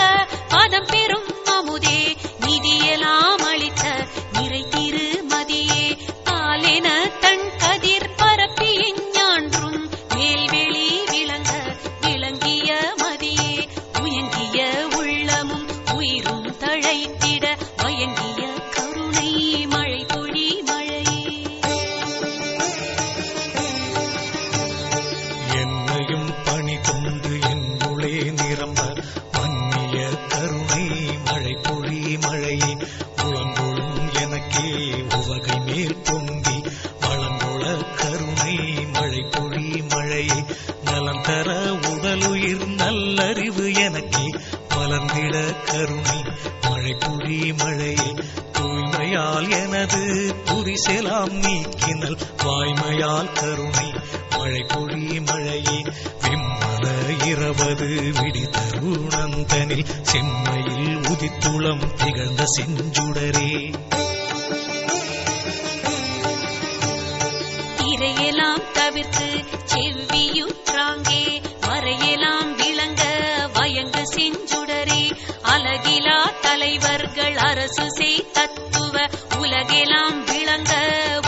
பதம் பெறும் அமுதே நிதியெல்லாம் அளித்த நிறை திரு மதியே, பாலென தன் கதிர் பரப்பி எஞ்ஞான்றும் மேல்வெளி விளங்க விளங்கிய மதியே, முயங்கிய உள்ளமும் உயிரும் தழைத்திட மயங்கிய கருணை மழை பொழி மழையே. என்னையும் பணி கொண்டு என்னுளே நிரம்ப மன்னிய கருணை மழை பொழி மழையே, உளங்கொழும் எனக்கே உவகை மேல் பொங்கி வளங்கொள கருணை மழை பொழி மழையே, நலம் தர உடலுயிர் நல்லறிவு எனக்கே மலர்ந்திட கருணை மழை பொழி மழையே, தூய்மையால் எனது துரிசெலாம் நீக்கினல் வாய்மையால் கருணை மழை பொழி மழையே, விம்மல இரவது விடி தருணந்தனில் செம்மையில் உதித்துளம் திகழ்ந்த செஞ்சுடரே. திரையெல்லாம் தவிர்த்து செவ்வியுற்றாங்கே வரையெல்லாம் விளங்க வயங்கு செஞ்சுடரே, அலகிலா தலைவர்கள் அரசு செய் தத்துவ உலகெல்லாம் விளங்க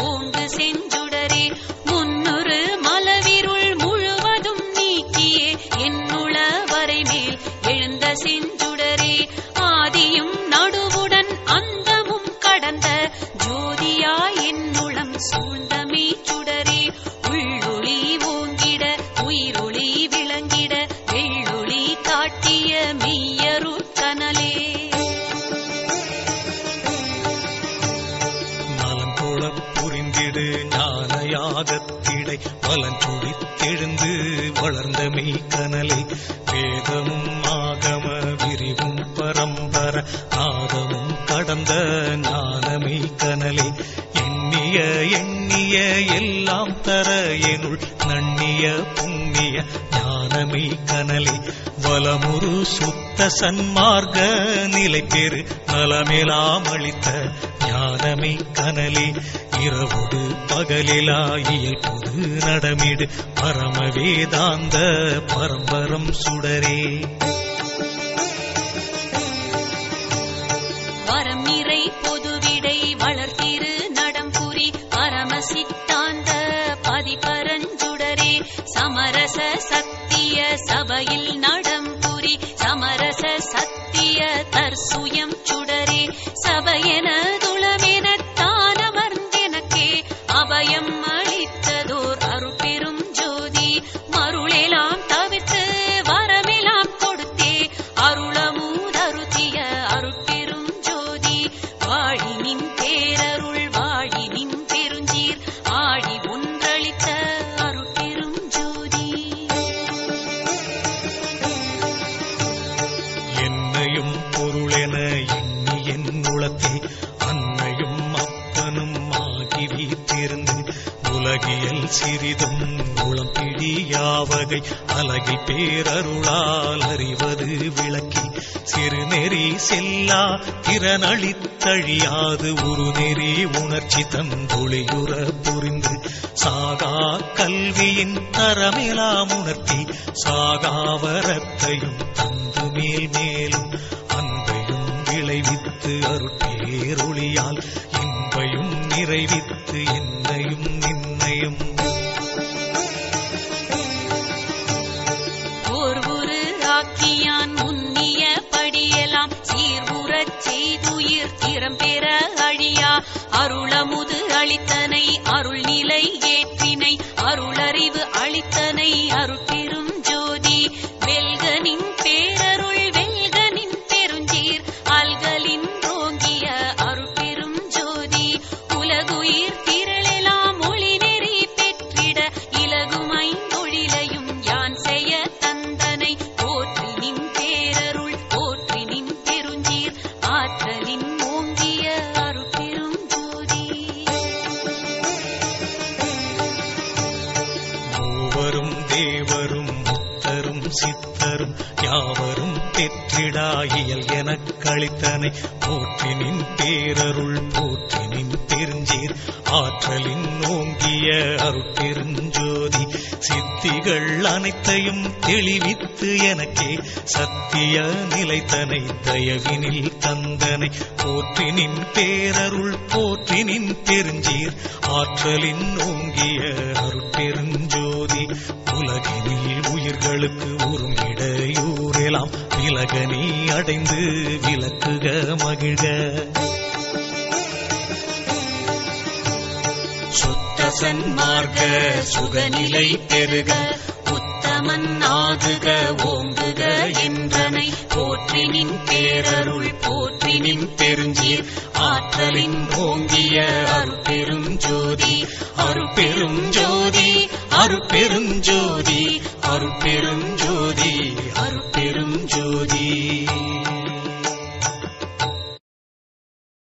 ஓங்கு செஞ்சுடரே, முன்னுறு மலவிருள் முழுவதும் நீக்கியே என்னுள வரை மேல் எழுந்த செஞ்சுடரே, ஆதியும் நடுவுடன் அந்தமும் கடந்த ஜோதியாய் என்னுளம் சூழ்ந்தமே சுடரே, உள்ளொளி ஓங்கிட உயிரொளி விளங்கிட வெள்ளொளி காட்டிய மெய்யருட் கனலே. நலங்கோளப் புரிந்திடு ஞானயாகத்திடை வலஞ்சுழித்தெழுந்து வளர்ந்த மெய்க்கனலே, வேதமும் ஆகம விரிவும் பரம்பர நாதமும் கடந்த ஞானமை கனலே, எண்ணிய எண்ணிய எல்லாம் தர எனுள் நண்ணிய புண்ணிய ஞானமை கனலே, வலமுரு சுத்த சன்மார்க்க நிலை பெரு நலமெலாம் அளித்த ஞானமை கனலே, இரவுடு பகலிலா இயல்புடு நடமிடு பரம வேதாந்த பரம்பரம் சுடரே. வரம் நிறை பொதுவிடை வளர்த்திரு நடம்புரி பரம சித்தாந்த பதிபரஞ்சுடரே, அலகில் பேரருளால் அறிவது விளக்கி சிறுநெறி செல்லா திறனளித்தழியாது ஒரு நெறி உணர்ச்சி தந்தொழியுற புரிந்து சாகா கல்வியின் தரமெலாம் உணர்த்தி சாகாவரத்தையும் தந்து மேல் மேலும் அன்பையும் விளைவித்து அருட்பேரொளியால் இன்பையும் நிறைவித்து என்னையும் நின்னையும் ஓர்வுரு ஆக்கியான் முன்னிய படியலாம் சீர்வுறச் செய்துயிர் திறம் பெற அழியா அருளமுது அளித்தனை அருள் நிலை ஏற்றினை அருளறிவு அளித்தனை அருட்பெரும் ஜோதி வெல்கனின் பேரருள் வெல்கனின் பெருஞ்சீர் அல்கலின் ரோங்கிய அருட்பெரும் ஜோதி உலகுயிர் திரளெல்லாம் ஒளி நெறி பெற்றிட இலகுமைந்தொழிலையும் யான் செய்ய தந்தனை போற்றி நின் பேரருள் போற்றி நின் பெருஞ்சீர் ஆற்றலின் ஓங்கிய அருட்பெரும் ஜோதி மூவரும் தேவரும் முத்தரும் சித்தரும் யாவரும் பெற்றிடா இயல் எனக் களித்தனை போற்றி நின் பேரருள் போற்றி நின் பெருஞ்சீர் ஆற்றலின் ஓங்கிய அருட்பெருஞ்சோதி சித்திகள் அனைத்தையும் தெளிவித்து எனக்கே சத்திய நிலைத்தனை தயவினில் தந்தனை போற்றி நின் பேரருள் போற்றி நின் பெருஞ்சீர் ஆற்றலின் ஓங்கிய அருட்பெருஞ்சோதி உலகினில் உயிர்களுக்கு உறும் இடையூறெல்லாம் விலகனி அடைந்து விலக்குக மகிழ்க சுத்த சன்மார்க்க சுகநிலை பெருக உத்தமன் ஆகுக ஓங்குக என்றனை போற்றி நின் பேரருள் போற்றி நின் பெருஞ்சீர் ஆற்றலின் ஓங்கிய அருட்பெரும் ஜோதி அருட்பெரும் ஜோதி